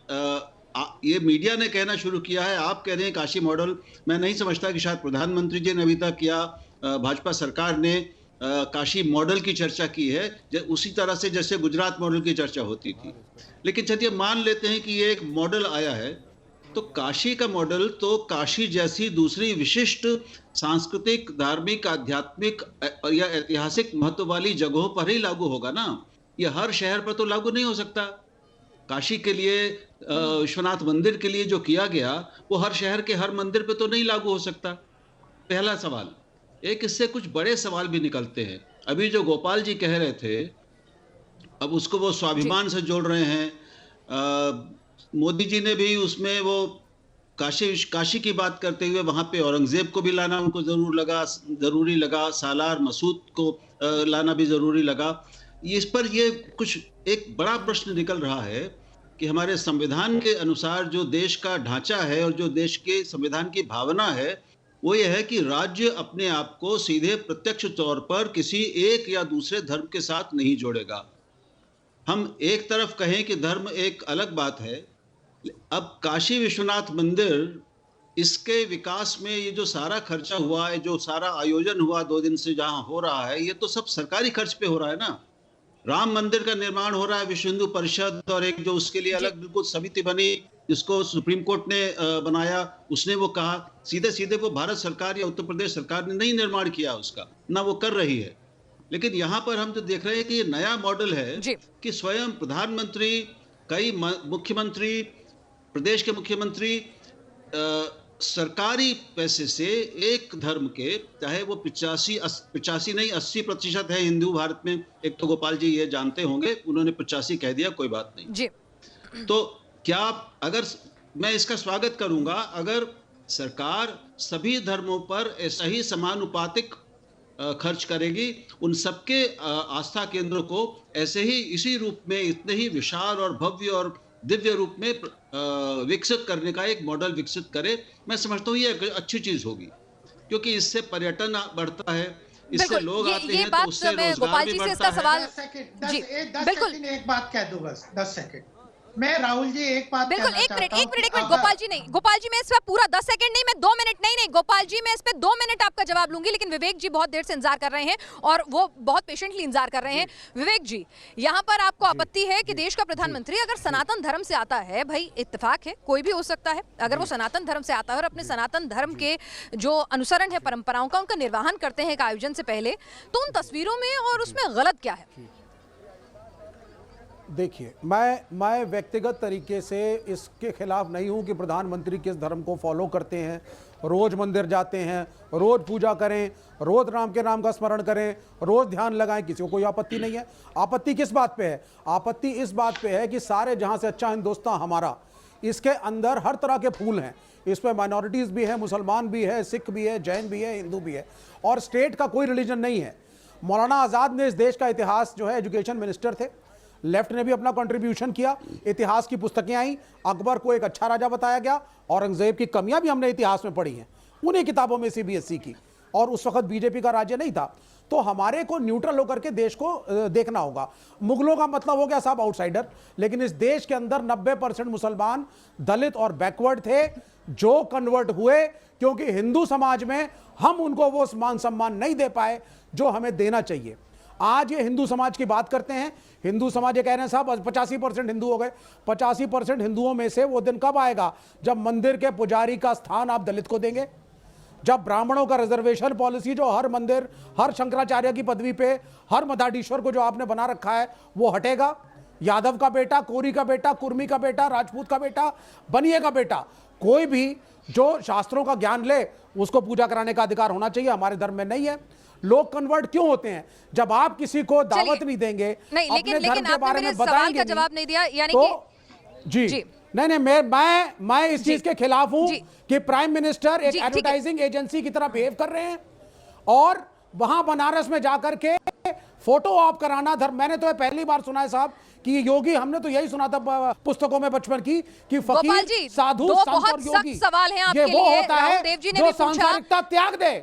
ये मीडिया ने कहना शुरू किया है, आप कह रहे हैं काशी मॉडल। मैं नहीं समझता कि शायद प्रधानमंत्री जी ने अभी तक या भाजपा सरकार ने काशी मॉडल की चर्चा की है, उसी तरह से जैसे गुजरात मॉडल की चर्चा होती थी। लेकिन चलिए मान लेते हैं कि ये एक मॉडल आया है, तो काशी का मॉडल तो काशी जैसी दूसरी विशिष्ट सांस्कृतिक, धार्मिक, आध्यात्मिक या ऐतिहासिक महत्व वाली जगहों पर ही लागू होगा ना। ये हर शहर पर तो लागू नहीं हो सकता। काशी के लिए, विश्वनाथ मंदिर के लिए जो किया गया, वो हर शहर के हर मंदिर पे तो नहीं लागू हो सकता। पहला सवाल। एक इससे कुछ बड़े सवाल भी निकलते हैं। अभी जो गोपाल जी कह रहे थे, अब उसको वो स्वाभिमान से जोड़ रहे हैं। मोदी जी ने भी उसमें वो काशी की बात करते हुए वहां पे औरंगजेब को भी लाना उनको जरूरी लगा, सालार मसूद को लाना भी जरूरी लगा। इस पर ये कुछ एक बड़ा प्रश्न निकल रहा है कि हमारे संविधान के अनुसार जो देश का ढांचा है और जो देश के संविधान की भावना है वो ये है कि राज्य अपने आप को सीधे प्रत्यक्ष तौर पर किसी एक या दूसरे धर्म के साथ नहीं जोड़ेगा। हम एक तरफ कहें कि धर्म एक अलग बात है, अब काशी विश्वनाथ मंदिर इसके विकास में ये जो सारा खर्चा हुआ है, जो सारा आयोजन हुआ 2 दिन से जहां हो रहा है, ये तो सब सरकारी खर्च पे हो रहा है ना। राम मंदिर का निर्माण हो रहा है, विश्व हिंदू परिषद और एक जो उसके लिए अलग बिल्कुल समिति बनी, जिसको सुप्रीम कोर्ट ने बनाया, उसने वो कहा सीधे सीधे वो भारत सरकार या उत्तर प्रदेश सरकार ने नहीं निर्माण किया उसका, ना वो कर रही है। लेकिन यहाँ पर हम जो देख रहे हैं कि ये नया मॉडल है कि स्वयं प्रधानमंत्री, कई मुख्यमंत्री, प्रदेश के मुख्यमंत्री सरकारी पैसे से एक धर्म के, चाहे वो 85 नहीं 80% है हिंदू भारत में, एक तो गोपाल जी ये जानते होंगे, उन्होंने 85 कह दिया, कोई बात नहीं जी। तो क्या अगर मैं इसका स्वागत करूंगा अगर सरकार सभी धर्मों पर ऐसा ही समानुपातिक खर्च करेगी, उन सबके आस्था केंद्रों को ऐसे ही इसी रूप में इतने ही विशाल और भव्य और दिव्य रूप में विकसित करने का एक मॉडल विकसित करे, मैं समझता हूँ ये एक अच्छी चीज होगी, क्योंकि इससे पर्यटन बढ़ता है, इससे लोग आते हैं, तो उससे रोजगार भी बढ़ता है। जी बिल्कुल, एक बात कह दूं बस 10 सेकंड। मैं राहुल जी एक बात बिल्कुल, एक मिनट गोपाल जी नहीं, गोपाल जी मैं इस पर पूरा 10 सेकंड नहीं, मैं 2 मिनट नहीं गोपाल जी मैं इस पे 2 मिनट आपका जवाब लूंगी, लेकिन विवेक जी बहुत देर से इंतजार कर रहे हैं और वो बहुत पेशेंटली इंतजार कर रहे हैं। विवेक जी, यहाँ पर आपको आपत्ति है कि देश का प्रधानमंत्री अगर सनातन धर्म से आता है, भाई इत्तेफाक है, कोई भी हो सकता है, अगर वो सनातन धर्म से आता है और अपने सनातन धर्म के जो अनुसरण है परंपराओं का, उनका निर्वहन करते हैं एक आयोजन से पहले, तो उन तस्वीरों में और उसमें गलत क्या है? देखिए, मैं व्यक्तिगत तरीके से इसके खिलाफ नहीं हूं कि प्रधानमंत्री किस धर्म को फॉलो करते हैं, रोज मंदिर जाते हैं, रोज पूजा करें, रोज राम के नाम का स्मरण करें, रोज ध्यान लगाएं, किसी को कोई आपत्ति नहीं है। आपत्ति किस बात पे है? आपत्ति इस बात पे है कि सारे जहां से अच्छा हिंदुस्तान हमारा, इसके अंदर हर तरह के फूल हैं, इस पर माइनॉरिटीज़ भी है, मुसलमान भी है, सिख भी है, जैन भी है, हिंदू भी है, और स्टेट का कोई रिलीजन नहीं है। मौलाना आज़ाद ने इस देश का इतिहास जो है, एजुकेशन मिनिस्टर थे, लेफ्ट ने भी अपना कंट्रीब्यूशन किया, इतिहास की पुस्तकें आई, अकबर को एक अच्छा राजा बताया गया, औरंगजेब की कमियां भी हमने इतिहास में पढ़ी हैं उन्हीं किताबों में CBSE की, और उस वक्त बीजेपी का राज्य नहीं था। तो हमारे को न्यूट्रल होकर के देश को देखना होगा। मुगलों का मतलब हो गया साहब आउटसाइडर, लेकिन इस देश के अंदर 90% मुसलमान, दलित और बैकवर्ड थे जो कन्वर्ट हुए, क्योंकि हिंदू समाज में हम उनको वो मान सम्मान नहीं दे पाए जो हमें देना चाहिए। आज ये हिंदू समाज की बात करते हैं, हिंदू समाज ये कह रहे हैं साहब 85% हिंदू हो गए। 85% हिंदुओं में से वो दिन कब आएगा जब मंदिर के पुजारी का स्थान आप दलित को देंगे, जब ब्राह्मणों का रिजर्वेशन पॉलिसी जो हर मंदिर, हर शंकराचार्य की पदवी पे, हर मधाधीश्वर को जो आपने बना रखा है वो हटेगा। यादव का बेटा, कोरी का बेटा, कुर्मी का बेटा, राजपूत का बेटा, बनिए का बेटा, कोई भी जो शास्त्रों का ज्ञान ले उसको पूजा कराने का अधिकार होना चाहिए। हमारे धर्म में नहीं है। लोग कन्वर्ट क्यों होते हैं? जब आप किसी को दावत नहीं देंगे, नहीं, अपने धर्म के बारे में सवाल का जवाब नहीं दिया, यानी कि जी नहीं, मैं इस चीज के खिलाफ हूं कि प्राइम मिनिस्टर एक एडवर्टाइजिंग एजेंसी की तरह बिहेव कर रहे हैं और वहां बनारस में जाकर के फोटो ऑप कराना धर्म। मैंने तो पहली बार सुना है साहब कि योगी, हमने तो यही सुना था पुस्तकों में बचपन की कि फकीर, साधु, संत और योगी, सवाल है आपके ये वो लिए, होता है जो सांसारिकता त्याग दे,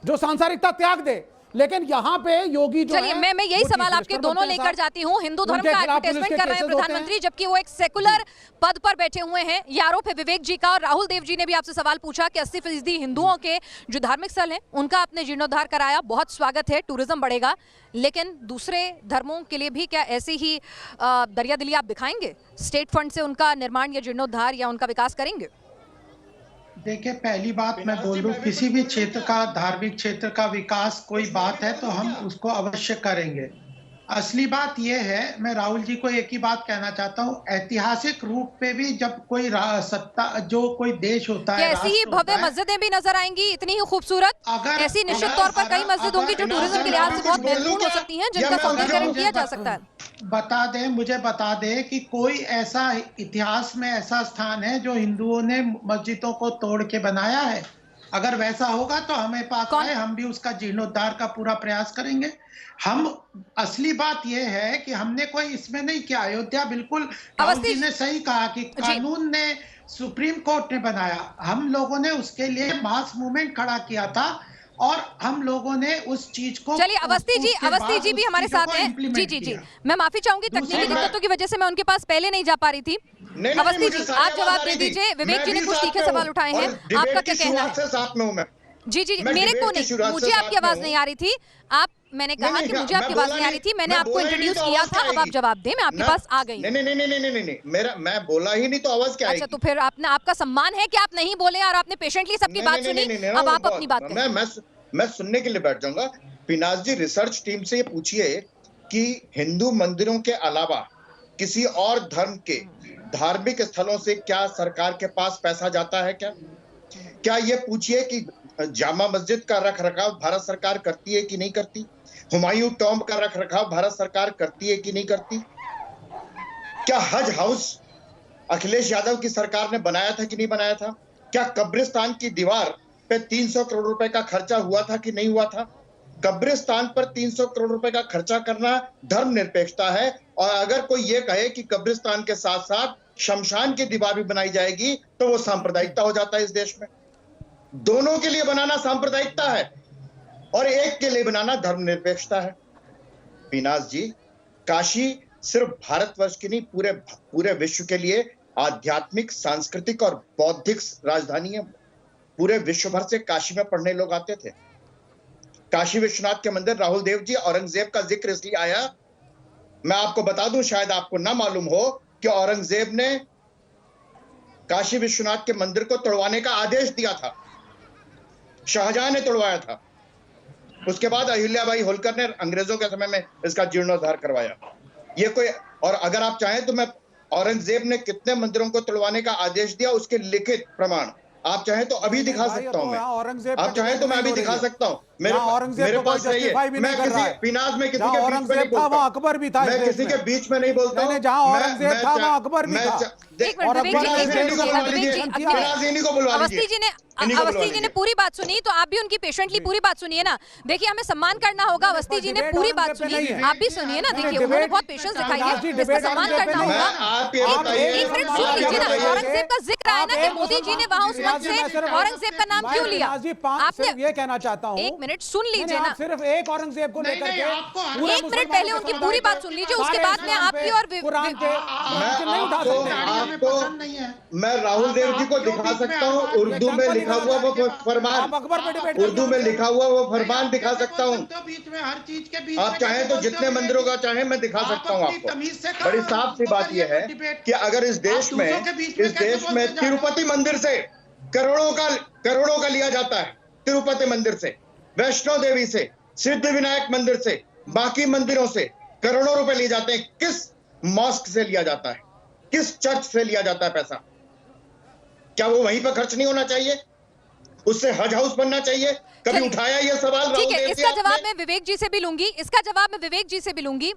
जो सांसारिकता त्याग दे। लेकिन यहाँ पे योगी जो है, मैं यही सवाल आपके दोनों लेकर जाती हूँ। हिंदू धर्म का एडवर्टाइजमेंट कर रहे हैं प्रधानमंत्री, जबकि वो एक सेकुलर पद पर बैठे हुए हैं। ये आरोप है विवेक जी का, और राहुल देव जी ने भी आपसे सवाल पूछा कि 80% हिंदुओं के जो धार्मिक स्थल हैं उनका आपने जीर्णोद्धार कराया, बहुत स्वागत है, टूरिज्म बढ़ेगा, लेकिन दूसरे धर्मों के लिए भी क्या ऐसी ही दरियादिली आप दिखाएंगे? स्टेट फंड से उनका निर्माण या जीर्णोद्धार या उनका विकास करेंगे? देखिए, पहली बात मैं बोल दूं, किसी भी क्षेत्र का, धार्मिक क्षेत्र का विकास कोई बात है तो हम उसको अवश्य करेंगे। असली बात यह है, मैं राहुल जी को एक ही बात कहना चाहता हूं, ऐतिहासिक रूप पे भी जब कोई सत्ता, जो कोई देश होता है, ऐसी ही भव्य मस्जिदें भी नजर आएंगी, इतनी ही खूबसूरत, ऐसी निश्चित तौर पर कई मस्जिद होंगी जो टूरिज्म के लिहाज से बहुत महत्वपूर्ण हो सकती हैं, जिनका सौंदर्यीकरण किया जा सकता है। मुझे बता दे कि कोई ऐसा इतिहास में ऐसा स्थान है जो हिंदुओं ने मस्जिदों को तोड़ के बनाया है? अगर वैसा होगा तो हमें पास आए, हम भी उसका जीर्णोद्धार का पूरा प्रयास करेंगे। हम असली बात यह है कि हमने कोई इसमें नहीं किया। अयोध्या बिल्कुल अवस्थी ने सही कहा कि कानून ने, सुप्रीम कोर्ट ने बनाया, हम लोगों ने उसके लिए मास मूवमेंट खड़ा किया था और हम लोगों ने उस चीज को। चलिए अवस्थी जी भी हमारे साथ हैं। जी मैं माफी चाहूंगी, तकनीकी दिक्कतों की वजह से मैं उनके पास पहले नहीं जा पा रही थी। अवस्थी जी आप जवाब दे दीजिए। विवेक जी ने कुछ तीखे सवाल उठाए हैं, आपका क्या कहना है? जी मेरे को नहीं, मुझे आपकी आवाज नहीं आ रही थी। मैंने कहा कि मुझे आपकी आवाज नहीं आ रही थी, मैंने आपको इंट्रोड्यूस किया था, अब आप जवाब दें, मैं आपके पास आ गई। नहीं, मैं बोला ही नहीं तो आवाज क्या आएगी? अच्छा, तो फिर आपका सम्मान है कि आप नहीं बोले और आपने पेशेंटली सबकी बात सुनी। अब आप अपनी बात करें। मैं सुनने के लिए बैठ जाऊंगा। पिनाज जी, रिसर्च टीम से ये पूछिए कि हिंदू मंदिरों के अलावा किसी और धर्म के धार्मिक स्थलों से क्या सरकार के पास पैसा जाता है? क्या ये पूछिए कि जामा मस्जिद का रख रखाव भारत सरकार करती है कि नहीं करती? हुमायूं टॉम्ब का रख रखाव भारत सरकार करती है कि नहीं करती? क्या हज हाउस अखिलेश यादव की सरकार ने बनाया था कि नहीं बनाया था? क्या कब्रिस्तान की दीवार पे 300 करोड़ रुपए का खर्चा हुआ था कि नहीं हुआ था? कब्रिस्तान पर 300 करोड़ रुपए का खर्चा करना धर्मनिरपेक्षता है। और अगर कोई ये कहे कि कब्रिस्तान के साथ साथ शमशान की दीवार भी बनाई जाएगी तो वो सांप्रदायिकता हो जाता है इस देश में। दोनों के लिए बनाना सांप्रदायिकता है और एक के लिए बनाना धर्मनिरपेक्षता है। पिनाज जी, काशी सिर्फ भारतवर्ष की नहीं, पूरे विश्व के लिए आध्यात्मिक, सांस्कृतिक और बौद्धिक राजधानी है। पूरे विश्व भर से काशी में पढ़ने लोग आते थे। काशी विश्वनाथ के मंदिर, राहुल देव जी, औरंगजेब का जिक्र इसलिए आया, मैं आपको बता दूं, शायद आपको ना मालूम हो कि औरंगजेब ने काशी विश्वनाथ के मंदिर को तोड़वाने का आदेश दिया था। शाहजहां ने तोड़वाया था। उसके बाद अहिल्याबाई होलकर ने अंग्रेजों के समय में इसका जीर्णोद्धार करवाया। ये कोई, और अगर आप चाहें तो मैं औरंगजेब ने कितने मंदिरों को तोड़वाने का आदेश दिया उसके लिखित प्रमाण आप चाहें तो अभी दिखा सकता हूं। आप चाहें तो मैं अभी दिखा सकता हूं। मेरे पास रही है। मैं किसी पिनाज में किसी के बीच में नहीं बोलता। अकबर भी था, मैं किसी के बीच में नहीं बोलता हूं। जहां औरंगजेब था वहां अकबर भी था। अवस्थी जी ने पूरी बात सुनी तो आप भी उनकी पेशेंटली पूरी बात सुनिए ना। देखिए, हमें सम्मान करना होगा। अवस्थी जी ने पूरी बात सुनी, आप भी सुनिए ना। देखिए, उन्होंने बहुत पेशेंस दिखाई है, इसका सम्मान करना होगा। एक मिनट सुन लीजिए ना। औरंगजेब का जिक्र आया ना कि मोदी जी ने वहां उस मंच से औरंगजेब का नाम क्यों लिया? आपने ये कहना चाहता हूं, एक मिनट सुन लीजिए ना। सिर्फ एक औरंगजेब को लेकर के एक मिनट पहले उनकी पूरी बात सुन लीजिए, उसके बाद में आपकी और मैं राहुल देव जी को दिखा सकता हूँ उर्दू में लिखा हुआ वो फरमान, उर्दू में लिखा हुआ वो फरमान दिखा सकता हूँ। आप चाहें तो जितने मंदिरों का चाहें मैं दिखा सकता हूँ आपको। बड़ी साफ सी बात यह है कि अगर इस देश में तिरुपति मंदिर से करोड़ों का लिया जाता है, तिरुपति मंदिर से, वैष्णो देवी से, सिद्धि विनायक मंदिर से, बाकी मंदिरों से करोड़ों रुपए लिए जाते हैं। किस मॉस्क से लिया जाता है? किस चर्च से लिया जाता है पैसा? क्या वो वहीं पर खर्च नहीं होना चाहिए? उससे हज हाउस बनना चाहिए? कभी उठाया ये सवाल? ठीक है, इसका जवाब मैं विवेक जी से भी लूंगी।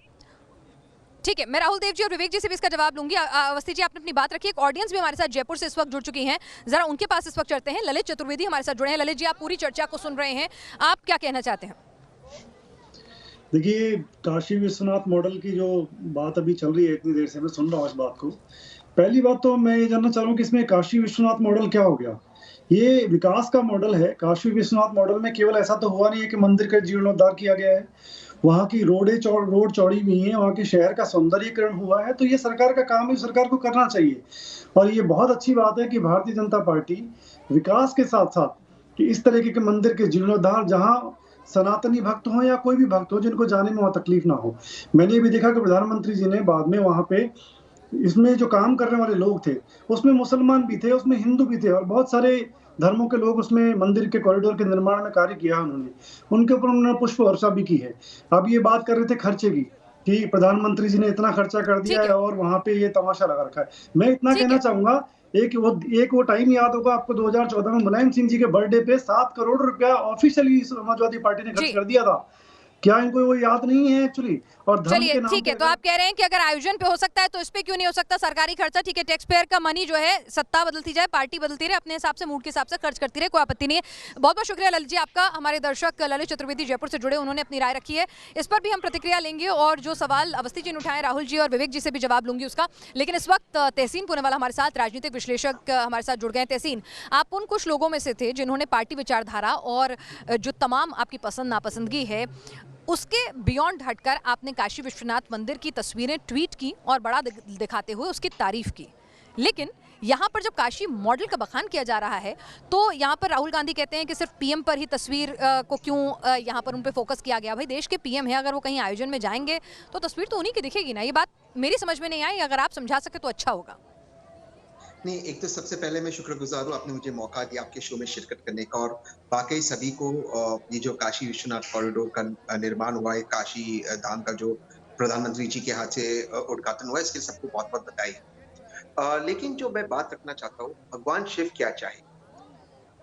ठीक है, मैं राहुल देव जी और विवेक जी से भी इसका जवाब लूंगी। अवस्थी जी, आपने अपनी बात रखी। एक ऑडियंस भी हमारे साथ जयपुर से इस वक्त जुड़ चुकी हैं, जरा उनके पास इस वक्त चलते हैं। ललित चतुर्वेदी हमारे साथ जुड़े हैं। ललित जी, आप पूरी चर्चा को सुन रहे हैं, आप क्या कहना चाहते हैं? देखिए, काशी विश्वनाथ मॉडल की जो बात अभी चल रही है, इतनी देर से मैं सुन रहा हूँ इस बात को। पहली बात तो मैं ये जानना चाह रहा हूँ कि इसमें काशी विश्वनाथ मॉडल क्या हो गया? ये विकास का मॉडल है। काशी विश्वनाथ मॉडल में केवल ऐसा तो हुआ नहीं है कि मंदिर का जीर्णोद्धार किया गया है, वहाँ की रोड चौड़ी हुई है, वहाँ के शहर का सौंदर्यीकरण हुआ है। तो ये सरकार का काम है, सरकार को करना चाहिए। और ये बहुत अच्छी बात है कि भारतीय जनता पार्टी विकास के साथ साथ कि इस तरीके के मंदिर के जीर्णोद्धार, जहाँ सनातनी भक्त हो या कोई भी भक्त हो जिनको जाने में वहाँ तकलीफ ना हो। मैंने ये भी देखा कि प्रधानमंत्री जी ने बाद में वहाँ पे इसमें जो काम करने वाले लोग थे उसमें मुसलमान भी थे, उसमें हिंदू भी थे और बहुत सारे धर्मों के लोग उसमें मंदिर के कॉरिडोर के निर्माण में कार्य किया उन्होंने। उनके ऊपर उन्होंने पुष्प वर्षा भी की है। अब ये बात कर रहे थे खर्चे की कि प्रधानमंत्री जी ने इतना खर्चा कर दिया है और वहां पे ये तमाशा लगा रखा है। मैं इतना कहना चाहूंगा, एक वो टाइम याद होगा आपको 2014 में मुलायम सिंह जी के बर्थडे पे 7 करोड़ रुपया ऑफिशियली समाजवादी पार्टी ने खर्च कर दिया था। क्या इनको वो याद नहीं है एक्चुअली? और धर्म के नाम ठीक है, तो आप कह रहे हैं कि अगर आयोजन पे हो सकता है तो इस पे क्यों नहीं हो सकता? सरकारी खर्चा ठीक है, टैक्स पेयर का मनी जो है, सत्ता बदलती जाए, पार्टी बदलती रहे, अपने हिसाब से मूड के हिसाब से खर्च करती रहे, कोई आपत्ति नहीं है। बहुत बहुत शुक्रिया ललित जी आपका। हमारे दर्शक ललित चतुर्वेदी जयपुर से जुड़े, उन्होंने अपनी राय रखी है, इस पर भी हम प्रतिक्रिया लेंगे और जो सवाल अवस्थी जी ने उठाए, राहुल जी और विवेक जी से भी जवाब लूंगी उसका। लेकिन इस वक्त तहसीन पूनेवाला हमारे साथ, राजनीतिक विश्लेषक हमारे साथ जुड़ गए। तहसीन, आप उन कुछ लोगों में से थे जिन्होंने पार्टी विचारधारा और जो तमाम आपकी पसंद नापसंदगी है उसके बियॉन्ड हटकर आपने काशी विश्वनाथ मंदिर की तस्वीरें ट्वीट की और बड़ा दिखाते हुए उसकी तारीफ की। लेकिन यहाँ पर जब काशी मॉडल का बखान किया जा रहा है तो यहाँ पर राहुल गांधी कहते हैं कि सिर्फ पीएम पर ही तस्वीर को क्यों यहाँ पर उन पे फोकस किया गया? भाई देश के पीएम है, अगर वो कहीं आयोजन में जाएंगे तो तस्वीर तो उन्हीं की दिखेगी ना। ये बात मेरी समझ में नहीं आई, अगर आप समझा सके तो अच्छा होगा। नहीं, एक तो सबसे पहले मैं शुक्रगुजार हूँ आपने मुझे मौका दिया आपके शो में शिरकत करने का, और वाकई सभी को ये जो काशी विश्वनाथ कॉरिडोर का निर्माण हुआ है, काशी धाम का जो प्रधानमंत्री जी के हाथ से उद्घाटन हुआ है, इसके सबको बहुत बहुत बधाई। लेकिन जो मैं बात रखना चाहता हूँ, भगवान शिव क्या चाहे,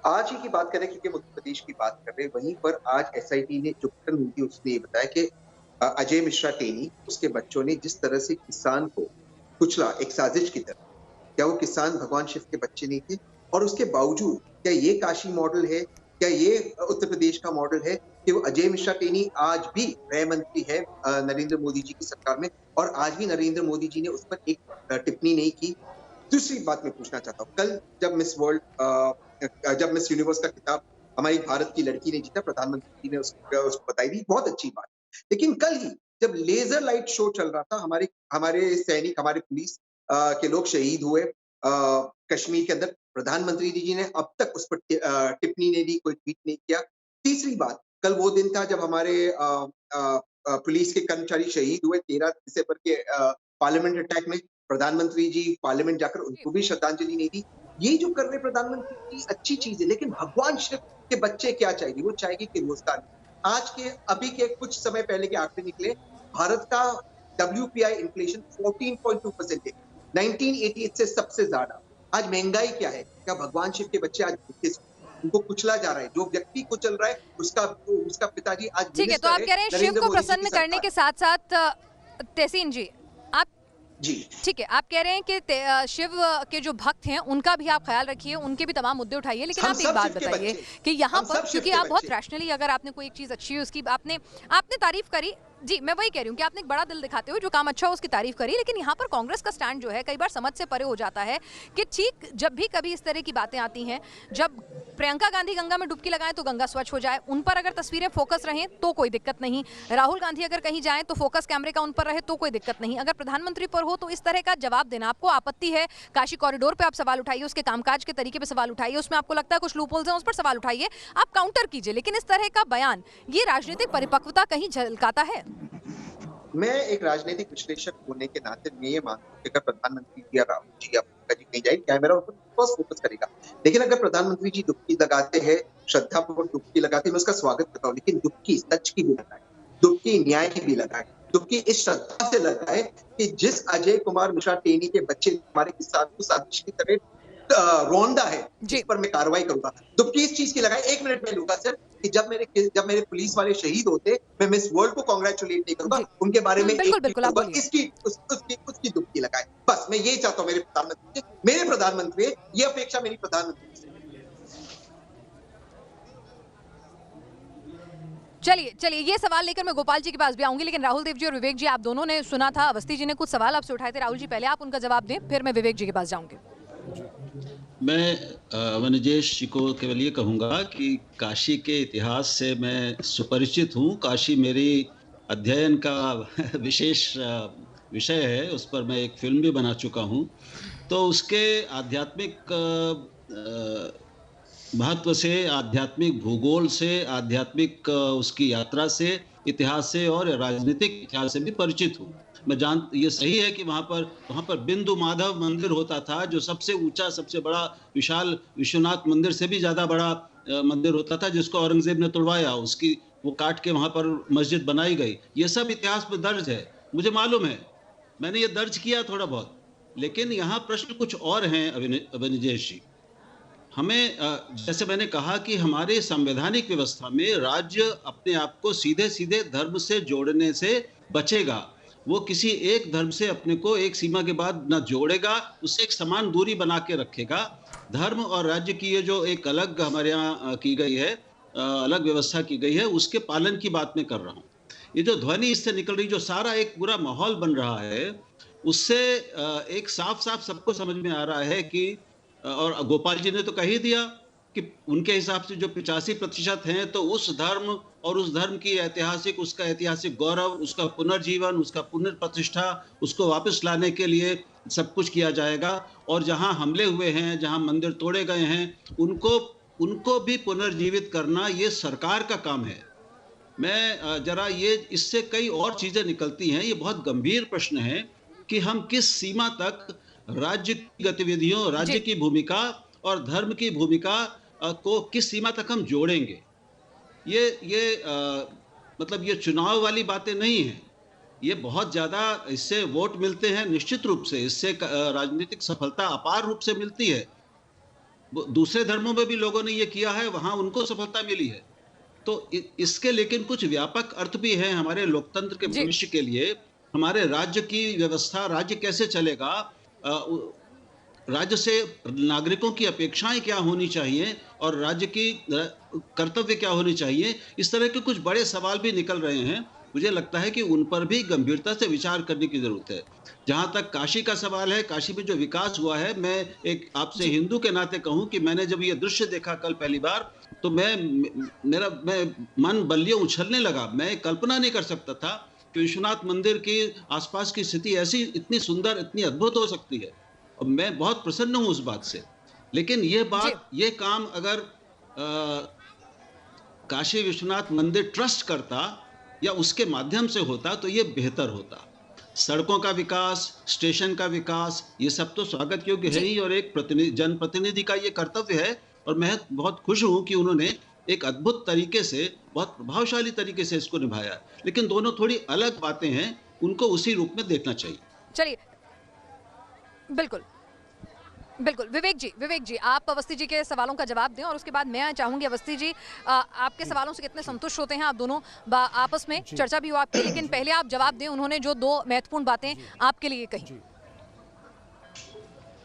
आज ही की बात करें क्योंकि मध्य प्रदेश की बात कर रहे हैं, वहीं पर आज SIT ने जो घटना हुई थी उसने ये बताया कि अजय मिश्रा टेनी, उसके बच्चों ने जिस तरह से किसान को कुचला एक साजिश की तरह, क्या वो किसान भगवान शिव के बच्चे नहीं थे? और उसके बावजूद क्या ये काशी मॉडल है, क्या ये उत्तर प्रदेश का मॉडल है कि वो अजय मिश्रा टेनी आज भी गृह मंत्री है नरेंद्र मोदी जी की सरकार में, और आज भी नरेंद्र मोदी जी ने उस पर एक टिप्पणी नहीं की। दूसरी बात मैं पूछना चाहता हूँ, कल जब मिस यूनिवर्स का खिताब हमारी भारत की लड़की ने जीता, प्रधानमंत्री जी ने उसको बताई थी, बहुत अच्छी बात। लेकिन कल ही जब लेजर लाइट शो चल रहा था, हमारे सैनिक, हमारे पुलिस के लोग शहीद हुए कश्मीर के अंदर, प्रधानमंत्री जी ने अब तक उस पर टिप्पणी नहीं दी, कोई ट्वीट नहीं किया। तीसरी बात, कल वो दिन था जब हमारे पुलिस के कर्मचारी शहीद हुए 13 दिसंबर के पार्लियामेंट अटैक में, प्रधानमंत्री जी पार्लियामेंट जाकर उनको भी श्रद्धांजलि नहीं दी। ये जो कर रहे प्रधानमंत्री जी अच्छी चीज है, लेकिन भगवान शिव के बच्चे क्या चाहेगी? वो चाहेगी कि रोजगार। आज के अभी के कुछ समय पहले के आंकड़े निकले, भारत का WPI इन्फ्लेशन 14.2% है, 1988 से सबसे ज्यादा। आज महंगाई क्या है? क्या भगवान शिव के बच्चे आज उनको कुचला जा रहा है? जो व्यक्ति कुचल रहा है उसका पिताजी आज ठीक है, तो आप कह रहे हैं शिव को प्रसन्न करने के साथ साथ तहसीन जी आप जी ठीक है, आप कह रहे हैं कि शिव के जो भक्त हैं उनका भी आप ख्याल रखिए, उनके भी तमाम मुद्दे उठाइए, लेकिन आप एक बात बताइए कि यहाँ पर क्योंकि आप बहुत रैशनली, अगर आपने कोई एक चीज अच्छी है उसकी आपने तारीफ करी, जी मैं वही कह रही हूँ कि आपने एक बड़ा दिल दिखाते हुए जो काम अच्छा हो उसकी तारीफ करी, लेकिन यहाँ पर कांग्रेस का स्टैंड जो है कई बार समझ से परे हो जाता है कि ठीक जब भी कभी इस तरह की बातें आती हैं, जब प्रियंका गांधी गंगा में डुबकी लगाएं तो गंगा स्वच्छ हो जाए, उन पर अगर तस्वीरें फोकस रहें तो कोई दिक्कत नहीं, राहुल गांधी अगर कहीं जाएं तो फोकस कैमरे का उन पर रहे तो कोई दिक्कत नहीं, अगर प्रधानमंत्री पर हो तो इस तरह का जवाब देना आपको आपत्ति है। काशी कॉरिडोर पर आप सवाल उठाइए, उसके कामकाज के तरीके पर सवाल उठाइए, उसमें आपको लगता है कुछ लूपहोल्स हैं उस पर सवाल उठाइए, आप काउंटर कीजिए, लेकिन इस तरह का बयान ये राजनीतिक परिपक्वता कहीं झलकाता है? मैं एक राजनीतिक विश्लेषक होने के नाते मैं ये मानता हूँ कि अगर प्रधानमंत्री जी या राहुल जी या प्रियंका जी कहीं जाए, कैमरा उन पर फोकस करेगा, लेकिन अगर प्रधानमंत्री जी डुबकी लगाते हैं, श्रद्धापूर्वक डुबकी लगाते हैं, मैं उसका स्वागत करता हूँ, लेकिन डुबकी सच की भी लगाए, डुबकी न्याय की भी लगाए, डुबकी इस श्रद्धा से लगाए कि जिस अजय कुमार मिश्रा टेनी के बच्चे हमारे किसान को साजिश की तरह रौंदा है, जिस पर मैं कार्रवाई करूंगा, डुबकी इस चीज की लगाए। 1 मिनट में लूंगा सर कि जब मेरे पुलिस वाले शहीद होते, मैं मिस वर्ल्ड को कांग्रेचुलेट नहीं करूंगा, उनके बारे में उसकी डुबकी लगाए। बस मैं यही चाहता हूँ मेरे प्रधानमंत्री, ये अपेक्षा मेरी प्रधानमंत्री से। चलिए ये सवाल लेकर मैं गोपाल जी के पास भी आऊंगी, लेकिन राहुल देव जी और विवेक जी आप दोनों ने सुना था, अवस्थी जी ने कुछ सवाल आपसे उठाए थे, राहुल जी पहले आप उनका जवाब दें, फिर मैं विवेक जी के पास जाऊंगी। मैं वनजेश जी को केवल ये कहूँगा कि काशी के इतिहास से मैं सुपरिचित हूँ, काशी मेरी अध्ययन का विशेष विषय है, उस पर मैं एक फिल्म भी बना चुका हूँ, तो उसके आध्यात्मिक महत्व से, आध्यात्मिक भूगोल से, आध्यात्मिक उसकी यात्रा से, इतिहास से और राजनीतिक इतिहास से भी परिचित हूँ। मैं ये सही है कि वहाँ पर बिंदु माधव मंदिर होता था, जो सबसे ऊंचा, सबसे बड़ा, विशाल विश्वनाथ मंदिर से भी ज़्यादा बड़ा मंदिर होता था, जिसको औरंगजेब ने तोड़वाया, उसकी वो काट के वहाँ पर मस्जिद बनाई गई। ये सब इतिहास में दर्ज है, मुझे मालूम है, मैंने ये दर्ज किया थोड़ा बहुत, लेकिन यहाँ प्रश्न कुछ और हैं अभिनिजेश जी। हमें जैसे मैंने कहा कि हमारे संवैधानिक व्यवस्था में राज्य अपने आप को सीधे सीधे धर्म से जोड़ने से बचेगा। वो किसी एक धर्म से अपने को एक सीमा के बाद न जोड़ेगा, उससे एक समान दूरी बना के रखेगा। धर्म और राज्य की ये जो एक अलग हमारे यहाँ की गई है, अलग व्यवस्था की गई है, उसके पालन की बात मैं कर रहा हूँ। ये जो ध्वनि इससे निकल रही, जो सारा एक पूरा माहौल बन रहा है, उससे एक साफ साफ सबको समझ में आ रहा है कि, और गोपाल जी ने तो कह ही दिया कि उनके हिसाब से जो 85% हैं, तो उस धर्म और उस धर्म की ऐतिहासिक, उसका ऐतिहासिक गौरव, उसका पुनर्जीवन, उसका पुनर्प्रतिष्ठा, उसको वापस लाने के लिए सब कुछ किया जाएगा। और जहां हमले हुए हैं, जहां मंदिर तोड़े गए हैं, उनको भी पुनर्जीवित करना ये सरकार का काम है। मैं जरा ये इससे कई और चीजें निकलती हैं। ये बहुत गंभीर प्रश्न है कि हम किस सीमा तक राज्य की गतिविधियों, राज्य की भूमिका और धर्म की भूमिका को किस सीमा तक हम जोड़ेंगे। ये मतलब ये चुनाव वाली बातें नहीं हैं। ये बहुत ज्यादा, इससे वोट मिलते हैं निश्चित रूप से, इससे राजनीतिक सफलता अपार रूप से मिलती है। दूसरे धर्मों में भी लोगों ने ये किया है, वहां उनको सफलता मिली है। तो इसके लेकिन कुछ व्यापक अर्थ भी हैं हमारे लोकतंत्र के भविष्य के लिए। हमारे राज्य की व्यवस्था, राज्य कैसे चलेगा, राज्य से नागरिकों की अपेक्षाएं क्या होनी चाहिए और राज्य की कर्तव्य क्या होनी चाहिए, इस तरह के कुछ बड़े सवाल भी निकल रहे हैं। मुझे लगता है कि उन पर भी गंभीरता से विचार करने की जरूरत है। जहां तक काशी का सवाल है, काशी में जो विकास हुआ है, मैं एक आपसे हिंदू के नाते कहूं कि मैंने जब ये दृश्य देखा कल पहली बार, तो मैं मन बल्लियों उछलने लगा। मैं कल्पना नहीं कर सकता था कि विश्वनाथ मंदिर के आसपास की स्थिति ऐसी इतनी सुंदर, इतनी अद्भुत हो सकती है। और मैं बहुत प्रसन्न हूं उस बात से। लेकिन ये काम अगर काशी विश्वनाथ मंदिर ट्रस्ट करता या उसके माध्यम से होता तो ये बेहतर होता। सड़कों का विकास, स्टेशन का विकास, ये सब तो स्वागत योग्य है ही, और एक जनप्रतिनिधि का ये कर्तव्य है। और मैं बहुत खुश हूं कि उन्होंने एक अद्भुत तरीके से, बहुत प्रभावशाली तरीके से इसको निभाया। लेकिन दोनों थोड़ी अलग बातें हैं, उनको उसी रूप में देखना चाहिए। चलिए, बिल्कुल बिल्कुल। विवेक जी, आप अवस्थी जी के सवालों का जवाब दें और उसके बाद मैं चाहूंगी अवस्थी जी आपके सवालों से कितने संतुष्ट होते हैं आप दोनों, आपस में चर्चा भी हो आपकी। लेकिन पहले आप जवाब दें, उन्होंने जो दो महत्वपूर्ण बातें आपके लिए कही।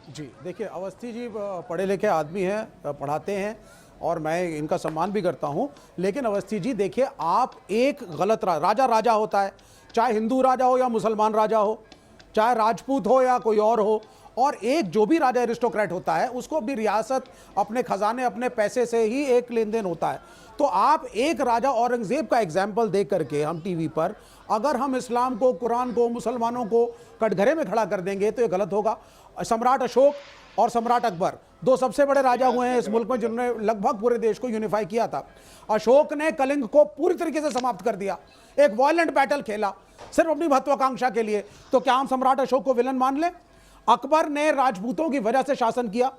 जी देखिए, अवस्थी जी पढ़े लिखे आदमी हैं, पढ़ाते हैं और मैं इनका सम्मान भी करता हूं। लेकिन अवस्थी जी देखिए, आप एक गलत राजा होता है, चाहे हिंदू राजा हो या मुसलमान राजा हो, चाहे राजपूत हो या कोई और हो, और एक जो भी राजा एरिस्टोक्रेट होता है उसको अपनी रियासत, अपने खजाने, अपने पैसे से ही एक लेन देन होता है। तो आप एक राजा औरंगजेब का एग्जाम्पल देख करके हम टीवी पर अगर हम इस्लाम को, कुरान को, मुसलमानों को कटघरे में खड़ा कर देंगे तो ये गलत होगा। सम्राट अशोक और सम्राट अकबर दो सबसे बड़े राजा हुए हैं इस मुल्क में जिन्होंने लगभग पूरे देश को यूनिफाई किया था। अशोक ने कलिंग को पूरी तरीके से समाप्त कर दिया, एक वायलेंट बैटल खेला सिर्फ अपनी महत्वाकांक्षा के लिए। तो क्या हम सम्राट अशोक को विलन मान लें? अकबर ने राजपूतों की वजह से शासन किया,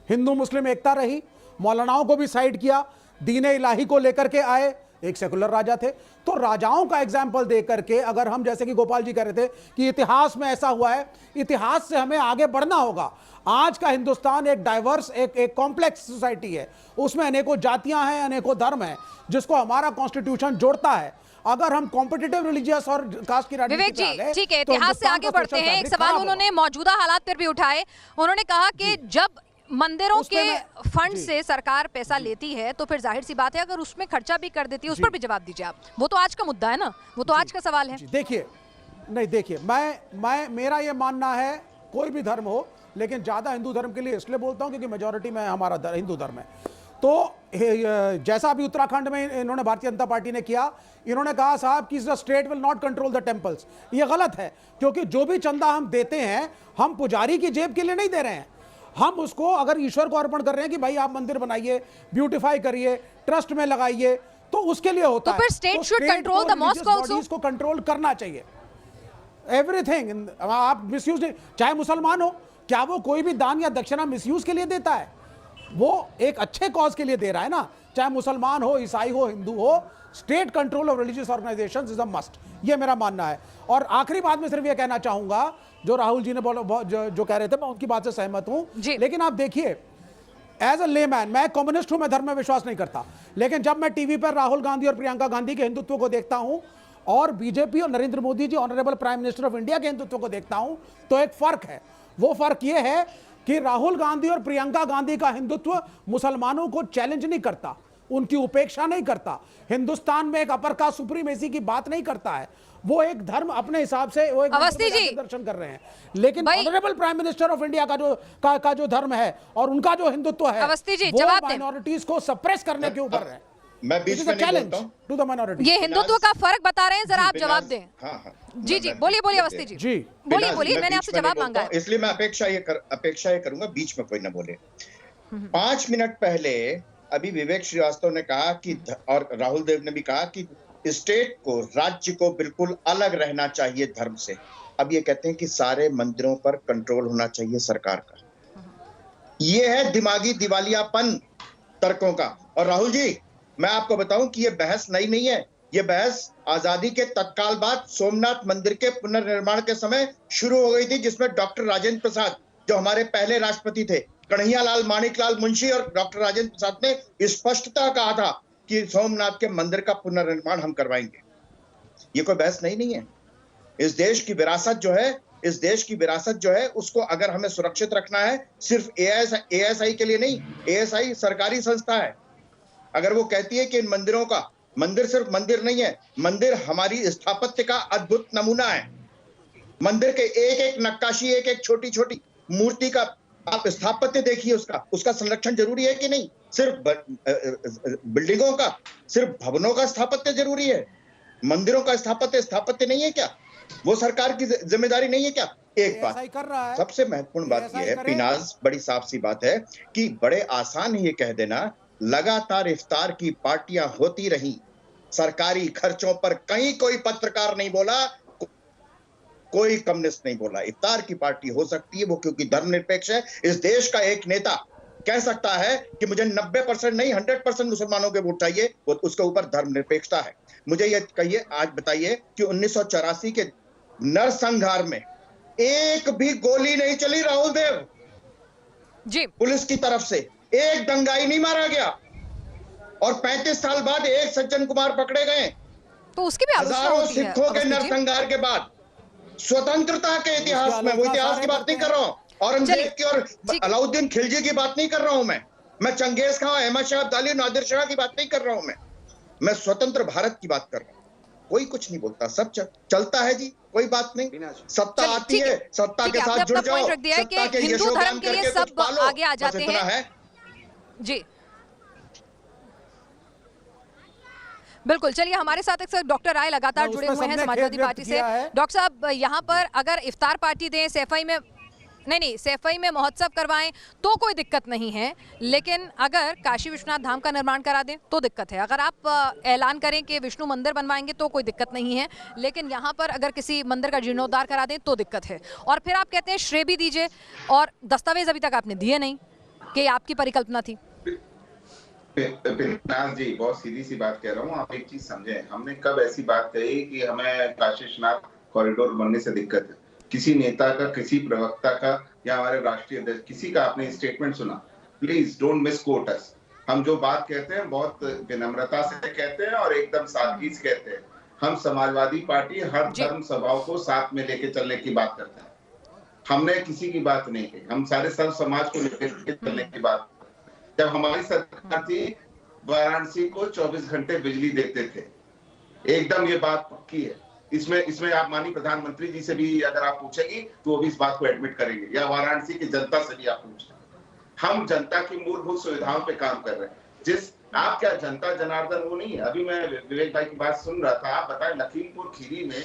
हिंदू मुस्लिम एकता रही, मौलानाओं को भी साइड किया, दीन इलाही को लेकर के आए, एक सेकुलर राजा थे। तो राजाओं का एग्जाम्पल दे करके अगर हम, जैसे कि गोपाल जी कह रहे थे कि इतिहास में ऐसा हुआ है, इतिहास से हमें आगे बढ़ना होगा। आज का हिंदुस्तान एक डाइवर्स, एक कॉम्प्लेक्स सोसाइटी है, उसमें अनेकों जातियां हैं, अनेकों धर्म हैं, जिसको हमारा कॉन्स्टिट्यूशन जोड़ता है। अगर हम कॉम्पिटिटिव रिलीजियस और कास्ट की राजनीति विवेक जी, ठीक है, इतिहास से आगे बढ़ते हैं। एक सवाल उन्होंने मौजूदा हालात पर भी उठाए। उन्होंने कहा कि जब मंदिरों के फंड से सरकार पैसा लेती है तो फिर जाहिर सी बात है अगर उसमें खर्चा भी कर देती है, उस पर भी जवाब दीजिए आप। वो तो आज का मुद्दा है ना, वो तो आज का सवाल है। देखिए, नहीं देखिए, मैं मेरा ये मानना है, कोई भी धर्म हो, लेकिन ज्यादा हिंदू धर्म के लिए इसलिए बोलता हूं क्योंकि मेजोरिटी में हमारा हिंदू धर्म है। तो जैसा अभी उत्तराखंड में इन्होंने भारतीय जनता पार्टी ने किया, इन्होंने कहा साहब कि the state will not control the temples. ये गलत है, क्योंकि जो भी चंदा हम देते हैं हम पुजारी की जेब के लिए नहीं दे रहे हैं, हम उसको अगर ईश्वर को अर्पण कर रहे हैं कि भाई आप मंदिर बनाइए, ब्यूटिफाई करिए, ट्रस्ट में लगाइए, तो उसके लिए होता है। तो फिर state should control the mosque also, इसको कंट्रोल करना चाहिए। एवरीथिंग आप मिसयूज, चाहे मुसलमान हो, क्या वो कोई भी दान या दक्षिणा मिसयूज के लिए देता है? वो एक अच्छे कॉज के लिए दे रहा है ना। चाहे मुसलमान हो, ईसाई हो, हिंदू हो, state control of religious organisations is a must, ये मेरा मानना है। और आखिरी बात में सिर्फ ये कहना चाहूंगा, जो राहुल जी ने जो कह रहे थे, मैं उनकी बात से सहमत हूं, लेकिन आप देखिए, एज अ लेमैन, मैं कम्युनिस्ट हूं, मैं धर्म में विश्वास नहीं करता, लेकिन जब मैं टीवी पर राहुल गांधी और प्रियंका गांधी के हिंदुत्व को देखता हूं और बीजेपी और Narendra Modi ji honourable prime minister of India के हिंदुत्व को देखता हूं, तो एक फर्क है। वो फर्क ये है कि राहुल गांधी और प्रियंका गांधी का हिंदुत्व मुसलमानों को चैलेंज नहीं करता, उनकी उपेक्षा नहीं करता, हिंदुस्तान में एक अपर कास्ट सुप्रीमेसी की बात नहीं करता है। वो एक धर्म अपने हिसाब से वो एक दर्शन कर रहे हैं, लेकिन honourable prime minister of India का जो धर्म है और उनका जो हिंदुत्व है, वो माइनॉरिटीज को सप्रेस करने के ऊपर है। मैं बीच में नहीं बोलता हूं टू द माइनॉरिटी। ये हिंदुत्व का फर्क बता रहे हैं, जरा आप जवाब दें। हाँ, जी बोलिए अवस्थी जी, बोलिए, मैंने आपसे जवाब मांगा है। इसलिए मैं अपेक्षा ये करूंगा बीच में कोई ना बोले। 5 मिनट पहले अभी विवेक श्रीवास्तव ने कहा कि, और राहुल देव ने भी कहा कि स्टेट को, राज्य को बिल्कुल अलग रहना चाहिए धर्म से। अब ये कहते हैं कि सारे मंदिरों पर कंट्रोल होना चाहिए सरकार का। ये है दिमागी दिवालियापन तर्कों का। और राहुल जी, मैं आपको बताऊं कि ये बहस नई नहीं है। ये बहस आजादी के तत्काल बाद सोमनाथ मंदिर के पुनर्निर्माण के समय शुरू हो गई थी, जिसमें डॉक्टर राजेंद्र प्रसाद, जो हमारे पहले राष्ट्रपति थे, कन्हैयालाल माणिकलाल मुंशी और डॉक्टर राजेंद्र प्रसाद ने स्पष्टता कहा था कि सोमनाथ के मंदिर का पुनर्निर्माण हम करवाएंगे। ये कोई बहस नहीं है। इस देश की विरासत जो है उसको अगर हमें सुरक्षित रखना है, सिर्फ एएसआई के लिए नहीं, एएसआई सरकारी संस्था है। अगर वो कहती है कि इन मंदिरों का, मंदिर सिर्फ मंदिर नहीं है, मंदिर हमारी स्थापत्य का अद्भुत नमूना है। मंदिर के एक एक नक्काशी, एक एक छोटी छोटी मूर्ति का आप स्थापत्य देखिए, उसका संरक्षण जरूरी है कि नहीं? सिर्फ बिल्डिंगों का, सिर्फ भवनों का स्थापत्य जरूरी है? मंदिरों का स्थापत्य नहीं है क्या? वो सरकार की जिम्मेदारी नहीं है क्या? एक बात सबसे महत्वपूर्ण बात यह है, पिनाज, बड़ी साफ सी बात है कि बड़े आसान है ये कह देना, लगातार इफ्तार की पार्टियां होती रही, सरकारी खर्चों पर कहीं कोई पत्रकार नहीं बोला, कोई कम्युनिस्ट नहीं बोला। इफ्तार की पार्टी हो सकती है वो, क्योंकि धर्मनिरपेक्ष है। इस देश का एक नेता कह सकता है कि मुझे 90% नहीं 100% मुसलमानों के वोट चाहिए, वो उसके ऊपर धर्मनिरपेक्षता है। मुझे ये कहिए, आज बताइए कि 1984 के नरसंहार में एक भी गोली नहीं चली राहुल देव जी, पुलिस की तरफ से एक दंगाई नहीं मारा गया, और 35 साल बाद एक सज्जन कुमार पकड़े गए। तो उसकी भी हजारों सिखों के नरसंहार के बाद स्वतंत्रता के इतिहास में, वो इतिहास की बात नहीं कर रहा हूं, औरंगजेब की और अलाउद्दीन खिलजी की बात नहीं कर रहा हूं मैं चंगेज खां, अहमद शाह अब्दाली, नादिर शाह की बात नहीं कर रहा हूं मैं स्वतंत्र भारत की बात कर रहा हूं। कोई कुछ नहीं बोलता, सब चलता है जी, कोई बात नहीं। सत्ता आती है, सत्ता के साथ जुड़ जाओ, सत्ता के हिंदू धर्म के लिए सब आगे आ जाते हैं जी। बिल्कुल, चलिए हमारे साथ एक डॉक्टर राय लगातार जुड़े हुए हैं समाजवादी पार्टी से। डॉक्टर साहब, यहाँ पर अगर इफ्तार पार्टी दें, सैफई में सैफई में महोत्सव करवाएं तो कोई दिक्कत नहीं है, लेकिन अगर काशी विश्वनाथ धाम का निर्माण करा दें तो दिक्कत है। अगर आप ऐलान करें कि विष्णु मंदिर बनवाएंगे तो कोई दिक्कत नहीं है, लेकिन यहाँ पर अगर किसी मंदिर का जीर्णोद्धार करा दें तो दिक्कत है। और फिर आप कहते हैं श्रेय भी दीजिए, और दस्तावेज अभी तक आपने दिए नहीं कि आपकी परिकल्पना थी। पिनाज जी, बहुत सीधी सी बात कह रहा हूँ, आप एक चीज समझें, हमने कब ऐसी बात कही कि हमें काशी विश्वनाथ कॉरिडोर बनने से दिक्कत है? किसी नेता का, किसी प्रवक्ता का या हमारे राष्ट्रीय अध्यक्ष किसी का आपने स्टेटमेंट सुना? प्लीज डोंट मिस कोट अस। हम जो बात कहते हैं बहुत विनम्रता से कहते हैं और एकदम सादगी से कहते हैं। हम समाजवादी पार्टी हर धर्म सभाओं को साथ में लेके चलने की बात करते हैं। हमने किसी की बात नहीं की, हम सारे सर्व समाज को लेके चलने की बात। जब हमारी सरकार थी, वाराणसी को 24 घंटे बिजली देते थे, एकदम ये बात पक्की है। इसमें आप माननीय प्रधानमंत्री जी से भी अगर आप पूछेंगी तो वो भी इस बात को एडमिट करेंगे, या वाराणसी की जनता से भी आप पूछें। हम जनता की मूलभूत सुविधाओं पे काम कर रहे हैं। आप क्या जनता जनार्दन वो नहीं है? अभी मैं विवेक भाई की बात सुन रहा था, आप बताएं लखीमपुर खीरी में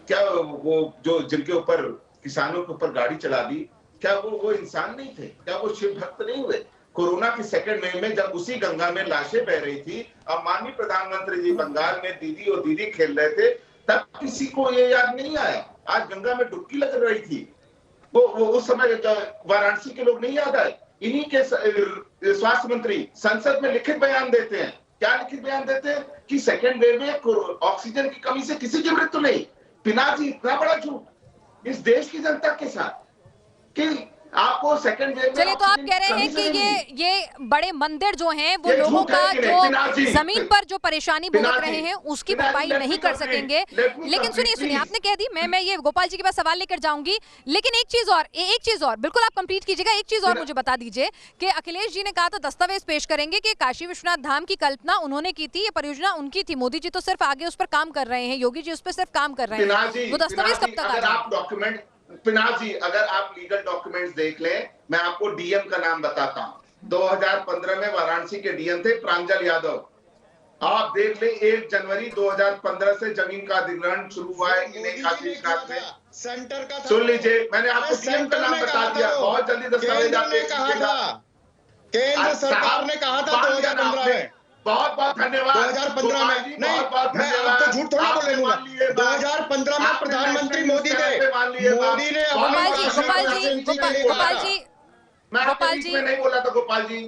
क्या वो जो जिनके ऊपर किसानों के ऊपर गाड़ी चला दी, क्या वो इंसान नहीं थे? क्या वो शिव भक्त नहीं हुए? कोरोना की सेकंड वेव में जब उसी गंगा में लाशें बह रही थी, अब माननीय प्रधानमंत्री जी बंगाल में दीदी और दीदी खेल रहे थे, तब किसी को ये याद नहीं आया। आज गंगा में डुबकी लग रही थी, वो उस समय वाराणसी के लोग नहीं याद आए? इन्हीं के स्वास्थ्य मंत्री संसद में लिखित बयान देते हैं। क्या लिखित बयान देते हैं कि सेकेंड वेव में ऑक्सीजन की कमी से किसी की मृत्यु नहीं। पिनाजी इतना बड़ा झूठ इस देश की जनता के साथ कि आपको सेकंड वेव में। चलिए, तो आप कह रहे हैं कि ये बड़े मंदिर जो हैं वो लोगों का जो जमीन पर जो परेशानी भुगत रहे हैं उसकी भरपाई नहीं कर सकेंगे। लेकिन सुनिए, आपने कह दी, मैं ये गोपाल जी के पास सवाल लेकर जाऊंगी, लेकिन एक चीज और बिल्कुल आप कंप्लीट कीजिएगा। एक चीज और मुझे बता दीजिए कि अखिलेश जी ने कहा था दस्तावेज पेश करेंगे कि काशी विश्वनाथ धाम की कल्पना उन्होंने की थी, ये परियोजना उनकी थी। मोदी जी तो सिर्फ आगे उस पर काम कर रहे हैं, योगी जी उस पर सिर्फ काम कर रहे हैं। वो दस्तावेज कब तक आ जाएंगे? पिनाक जी, अगर आप लीगल डॉक्यूमेंट्स देख लें, मैं आपको डीएम का नाम बताता हूं। 2015 में वाराणसी के डीएम थे प्रांजल यादव। आप देख लें, 1 जनवरी 2015 से जमीन का अधिग्रहण शुरू हुआ है कि नहीं काशी विश्वनाथ में। सेंटर का सुन लीजिए, मैंने आपको डीएम का नाम बता दिया। बहुत जल्दी दस्तावेज केंद्र सरकार ने कहा था 2015 में। बहुत बहुत धन्यवाद। 2015 में नहीं, मैं आपको झूठ थोड़ा बोल लूंगा। 2015 में प्रधानमंत्री मोदी थे, मोदी ने गोपाल जी नहीं बोला था। गोपाल जी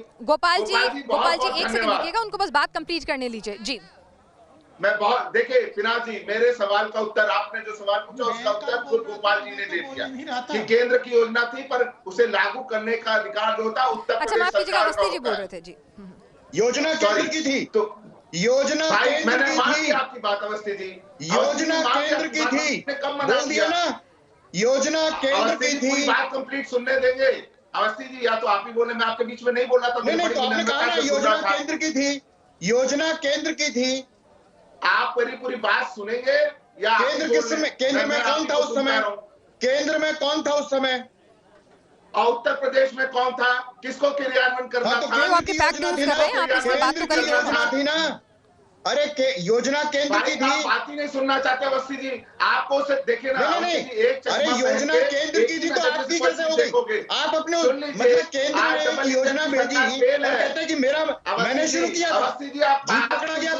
एक सेकंड रुकिएगा, उनको बस बात कंप्लीट करने लीजिए जी। मैं बहुत देखिए पिनाक जी, मेरे सवाल का उत्तर, आपने जो सवाल पूछा उसका उत्तर खुद गोपाल जी ने दे दिया कि केंद्र की योजना थी पर उसे लागू करने का अधिकार जो था उत्तर प्रदेश सरकार का। अच्छा, अवस्थी जी बोल रहे थे जी। योजना केंद्र की थी, तो योजना केंद्र की थी। आपकी बात अवस्थी जी, योजना केंद्र की थी, बोल दिया ना, योजना केंद्र की थी। बात कंप्लीट सुनने देंगे अवस्थी जी, या तो आप ही बोले, मैं आपके बीच में नहीं बोला था। नहीं, तो आपने कहा ना योजना केंद्र की थी, योजना केंद्र की थी। आप मेरी पूरी बात सुनेंगे या केंद्र किस समय, केंद्र में कौन था उस समय, केंद्र में कौन था उस समय, और उत्तर प्रदेश में कौन था, किसको क्रियान्वयन करना था? आपके फैक्ट न्यूज़ कर रहे हैं, आप इस पे बात तो करेंगे ना। अरे योजना केंद्र की थी। बात ही नहीं सुनना चाहते अवस्थी जी, आपको सिर्फ देखिए ना। नहीं, अरे योजना केंद्र की थी तो आपकी कैसे हो गई? आप अपने मतलब केंद्र ने योजना भेजी और कहते हैं कि मेरा, मैंने शुरू किया था। अवस्थी जी, आप झूठ पकड़ा गया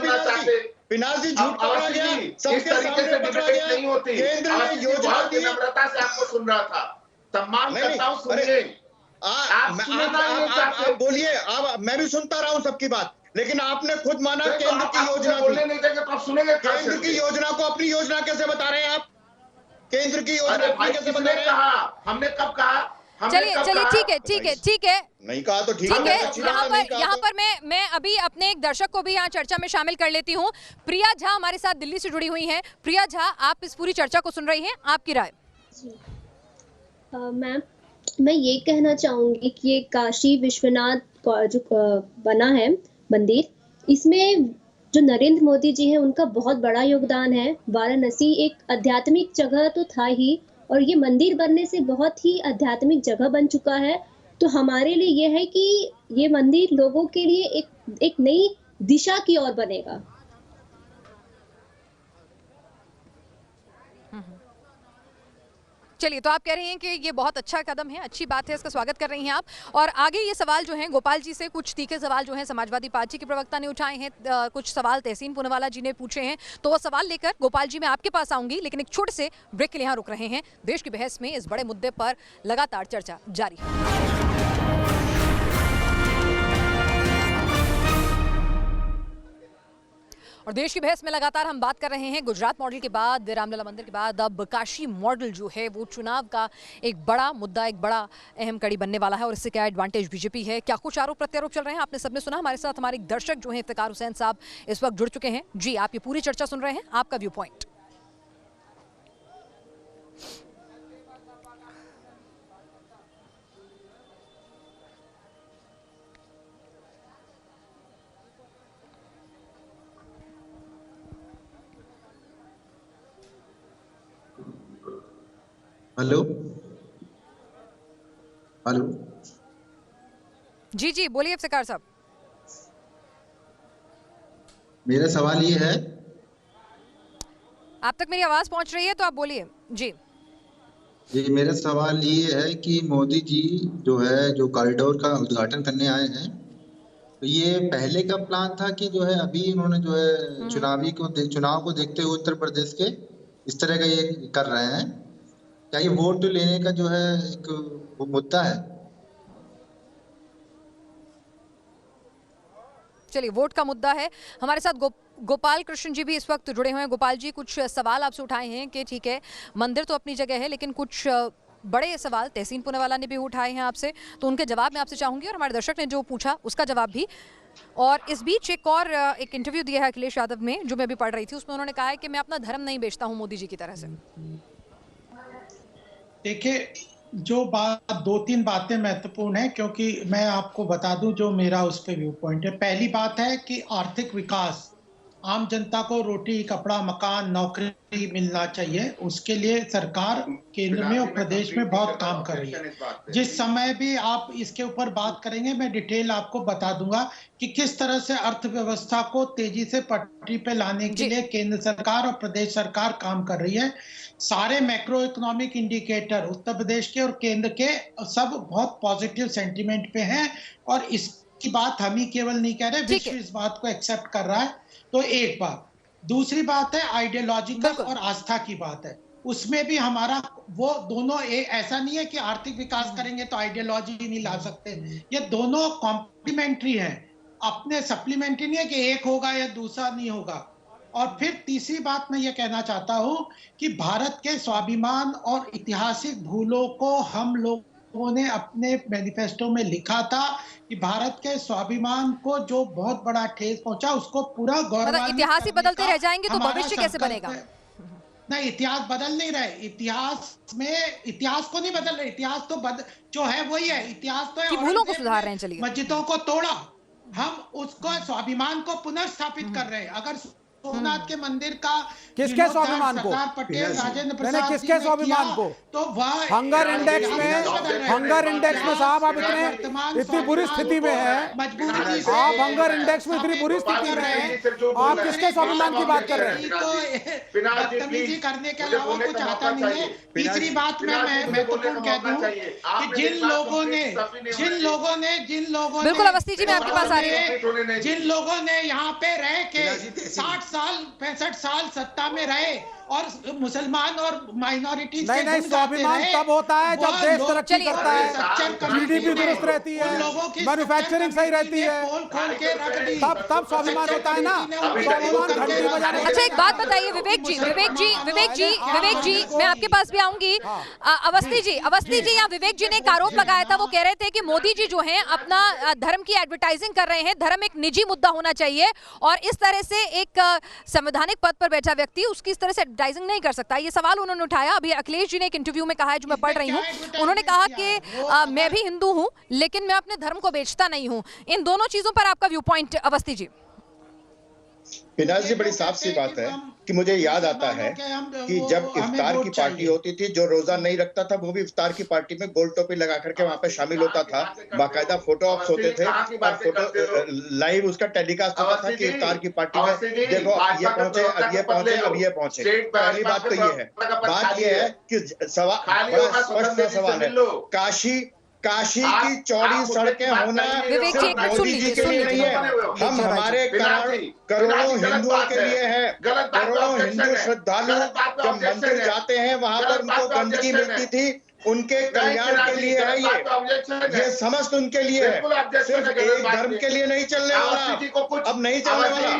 पिनाक जी, झूठ पकड़ा गया, सबके सामने पकड़ा गया। केंद्र ने योजना दी, नम्रता से आपको सुन रहा था, सम्मान करता हूं, सुनिए। आप बोलिए, आप, मैं भी सुनता रहा हूं सबकी बात, लेकिन आपने खुद माना केंद्र की योजना बोलने नहीं देंगे तो आप सुनेंगे। केंद्र की योजना को अपनी योजना कैसे बता रहे हैं आप? केंद्र की योजना कैसे बता रहे हैं? हमने कब कहा? चलिए ठीक है नहीं कहा तो ठीक है। यहाँ पर मैं अभी अपने एक दर्शक को भी यहाँ चर्चा में शामिल कर लेती हूँ। प्रिया झा हमारे साथ दिल्ली से जुड़ी हुई हैं। प्रिया झा, आप इस पूरी चर्चा को सुन रही हैं, आपकी राय? मैम, मैं ये कहना चाहूंगी कि ये काशी विश्वनाथ जो बना है मंदिर, इसमें जो नरेंद्र मोदी जी हैं उनका बहुत बड़ा योगदान है। वाराणसी एक आध्यात्मिक जगह तो था ही, और ये मंदिर बनने से बहुत ही आध्यात्मिक जगह बन चुका है। तो हमारे लिए ये है कि ये मंदिर लोगों के लिए एक नई दिशा की ओर बनेगा। चलिए, तो आप कह रही हैं कि ये बहुत अच्छा कदम है, अच्छी बात है, इसका स्वागत कर रही हैं आप। और आगे ये सवाल जो हैं गोपाल जी से, कुछ तीखे सवाल जो हैं समाजवादी पार्टी के प्रवक्ता ने उठाए हैं, कुछ सवाल तहसीन पूनावाला जी ने पूछे हैं, तो वो सवाल लेकर गोपाल जी मैं आपके पास आऊंगी, लेकिन एक छोटे से ब्रेक के लिए यहाँ रुक रहे हैं। देश की बहस में इस बड़े मुद्दे पर लगातार चर्चा जारी है। और देश की बहस में लगातार हम बात कर रहे हैं गुजरात मॉडल के बाद, रामलला मंदिर के बाद अब काशी मॉडल जो है वो चुनाव का एक बड़ा मुद्दा, एक बड़ा अहम कड़ी बनने वाला है। और इससे क्या एडवांटेज बीजेपी है, क्या कुछ आरोप प्रत्यारोप चल रहे हैं, आपने सबने सुना। हमारे साथ हमारे दर्शक जो हैं इफ्तिकार हुसैन साहब इस वक्त जुड़ चुके हैं। जी, आप ये पूरी चर्चा सुन रहे हैं, आपका व्यू पॉइंट? हेलो हेलो, जी बोलिए इफ्तिकार साहब। मेरा सवाल ये है, आप तक मेरी आवाज पहुंच रही है तो आप बोलिए। जी मेरा सवाल ये है कि मोदी जी जो है, जो कॉरिडोर का उद्घाटन करने आए हैं, तो ये पहले का प्लान था कि जो है अभी उन्होंने जो है चुनाव को देखते हुए उत्तर प्रदेश के इस तरह का ये कर रहे हैं? क्या ये वोट लेने का जो है एक वो मुद्दा है? चलिए, वोट का मुद्दा है। हमारे साथ गोपाल कृष्ण जी भी इस वक्त जुड़े हुए हैं। गोपाल जी, कुछ सवाल आपसे उठाए हैं कि ठीक है, मंदिर तो अपनी जगह है, लेकिन कुछ बड़े सवाल तहसीन पूनावाला ने भी उठाए हैं आपसे, तो उनके जवाब मैं आपसे चाहूंगी, और हमारे दर्शक ने जो पूछा उसका जवाब भी। और इस बीच एक इंटरव्यू दिया है अखिलेश यादव में, जो मैं अभी पढ़ रही थी, उसमें उन्होंने कहा है कि मैं अपना धर्म नहीं बेचता हूं मोदी जी की तरह से। देखिए, जो बात 2-3 बातें महत्वपूर्ण है, क्योंकि मैं आपको बता दूं जो मेरा उस पे व्यू पॉइंट है। पहली बात है कि आर्थिक विकास, आम जनता को रोटी, कपड़ा, मकान, नौकरी मिलना चाहिए, उसके लिए सरकार केंद्र में और प्रदेश में बहुत काम कर रही है। जिस समय भी आप इसके ऊपर बात करेंगे, मैं डिटेल आपको बता दूंगा कि किस तरह से अर्थव्यवस्था को तेजी से पटरी पे लाने के लिए केंद्र सरकार और प्रदेश सरकार काम कर रही है। सारे macro economic indicator Uttar Pradesh के और केंद्र के सब बहुत पॉजिटिव सेंटीमेंट पे हैं, और इसकी बात हम ही केवल नहीं कह रहे, विश्व इस बात को एक्सेप्ट कर रहा है। तो एक बात। दूसरी बात है आइडियोलॉजिकल और आस्था की बात है, उसमें भी हमारा वो दोनों ऐसा नहीं है कि आर्थिक विकास करेंगे तो आइडियोलॉजी नहीं ला सकते, ये दोनों कॉम्प्लीमेंट्री हैं, अपने सप्लीमेंट्री नहीं है कि एक होगा या दूसरा नहीं होगा। और फिर तीसरी बात मैं ये कहना चाहता हूं कि भारत के स्वाभिमान और ऐतिहासिक भूलों को हम लोगों ने अपने मैनिफेस्टो में लिखा था कि भारत के स्वाभिमान को जो बहुत बड़ा ठेस पहुंचा, उसको पूरा गौरव, इतिहास ही बदलते रह जाएंगे तो भविष्य कैसे बनेगा? नहीं, इतिहास बदल नहीं रहे, इतिहास को नहीं बदल रहे, इतिहास तो जो है वही है, इतिहास तो है भूलों को सुधार रहे हैं। चलिए, मस्जिदों को तोड़ा, हम उसको स्वाभिमान को पुनर्स्थापित कर रहे हैं। अगर सोमनाथ के मंदिर का किसके स्वाभिमान को, पटेल, राजेंद्र प्रसाद, किसके स्वाभिमान को? तो वह हंगर इंडेक्स में साहब आप इतनी बुरी स्थिति में है, आप हंगर इंडेक्स में इतनी बुरी स्थिति में हैं, आप किसके स्वाभिमान की बात कर रहे हैं? तो बदतमीजी करने के अलावा कुछ आता नहीं है। तीसरी बात मैं तो कह दूं कि जिन लोगों ने बिल्कुल अवस्थी जी, मैं आपके पास आ रही हूं, जिन लोगों ने यहाँ पे रह के 60 साल 65 साल सत्ता में रहे और मुसलमान और माइनॉरिटी नहीं, स्वाभिमान तब होता है जब देश तरक्की करता है, जीडीपी दुरुस्त रहती है, मैन्युफैक्चरिंग सही रहती है, तब स्वाभिमान होता है ना। स्वाभिमान घंटी बजाने। अच्छा, एक बात बताइए विवेक जी, मैं आपके पास भी आऊंगी। अवस्थी जी या विवेक जी ने एक आरोप लगाया था, वो कह रहे थे कि मोदी जी जो हैं अपना धर्म की एडवर्टाइजिंग कर रहे हैं, धर्म एक निजी मुद्दा होना चाहिए, और इस तरह से एक संवैधानिक पद पर बैठा व्यक्ति उसकी इस तरह से एडवर्टाइजिंग नहीं कर सकता। ये सवाल उन्होंने उठाया। अभी अखिलेश जी ने एक इंटरव्यू में कहा है, जो मैं पढ़ रही हूँ, उन्होंने कहा कि मैं भी हिंदू हूँ लेकिन मैं अपने धर्म को बेचता नहीं हूँ। इन दोनों चीजों पर आपका व्यू पॉइंट अवस्थी जी? पिनाज जी, बड़ी साफ सी बात है कि मुझे याद आता है कि जब इफ्तार की पार्टी होती थी, जो रोजा नहीं रखता था वो भी इफ्तार की पार्टी में गोल टोपी लगा करके वहां पे शामिल होता था, बाकायदा फोटो ऑप्स होते थे और फोटो लाइव उसका टेलीकास्ट होता था कि इफ्तार की पार्टी में देखो ये पहुंचे, अब ये पहुंचे, अब ये पहुंचे। पहली बात तो ये है। बात ये है कि सवाल बड़ा स्पष्ट सवाल है, काशी की चौड़ी सड़कें होना सिर्फ मोदी जी के लिए नहीं है, हम हमारे करोड़ों हिंदुओं के लिए है। करोड़ों हिंदू श्रद्धालु जब मंदिर जाते हैं वहां पर उनको गंदगी मिलती थी, उनके कल्याण के लिए है ये समस्त उनके लिए है, सिर्फ एक धर्म के लिए नहीं चलने वाला, अब नहीं चलने वाला।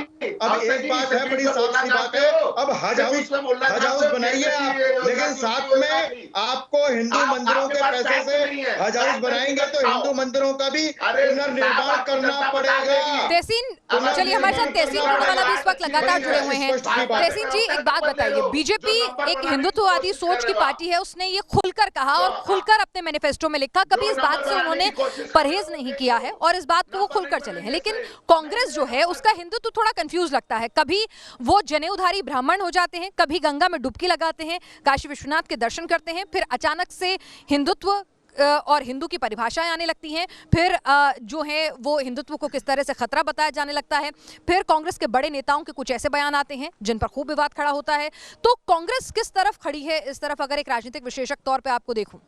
अब एक बात है, बड़ी साफ सी बात है, अब हज हाउस बनाइए आप, लेकिन साथ में आपको हिंदू मंदिरों के पैसे से हज हाउस बनाएंगे तो हिंदू मंदिरों का भी पुनर्निर्माण करना पड़ेगा। चलिए, हमारे साथ तहसीन पूनावाला भी इस वक्त लगातार जुड़े हुए हैं। तहसीन जी, एक बात बताइए, बीजेपी एक हिंदुत्ववादी सोच की पार्टी है, उसने ये खुलकर कहा और खुलकर अपने मैनिफेस्टो में लिखा, कभी इस बात से उन्होंने परहेज नहीं किया है और इस बात को वो खुलकर चले हैं। लेकिन कांग्रेस जो है उसका हिंदुत्व थोड़ा कंफ्यूज लगता है, कभी वो जनेऊधारी ब्राह्मण हो जाते हैं, कभी गंगा में डुबकी लगाते हैं, काशी विश्वनाथ के दर्शन करते हैं, फिर अचानक से हिंदुत्व और हिंदू की परिभाषाएं आने लगती हैं, फिर जो है वो हिंदुत्व को किस तरह से खतरा बताया जाने लगता है, फिर कांग्रेस के बड़े नेताओं के कुछ ऐसे बयान आते हैं जिन पर खूब विवाद खड़ा होता है। तो कांग्रेस किस तरफ खड़ी है इस तरफ, अगर एक राजनीतिक विशेषज्ञ तौर पे आपको देखूं?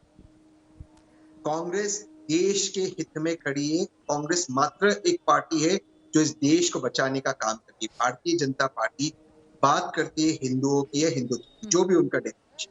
कांग्रेस देश के हित में खड़ी है। कांग्रेस मात्र एक पार्टी है जो इस देश को बचाने का काम करती है। भारतीय जनता पार्टी बात करती है हिंदुओं की या हिंदुत्व, जो भी उनका डेफिनेशन।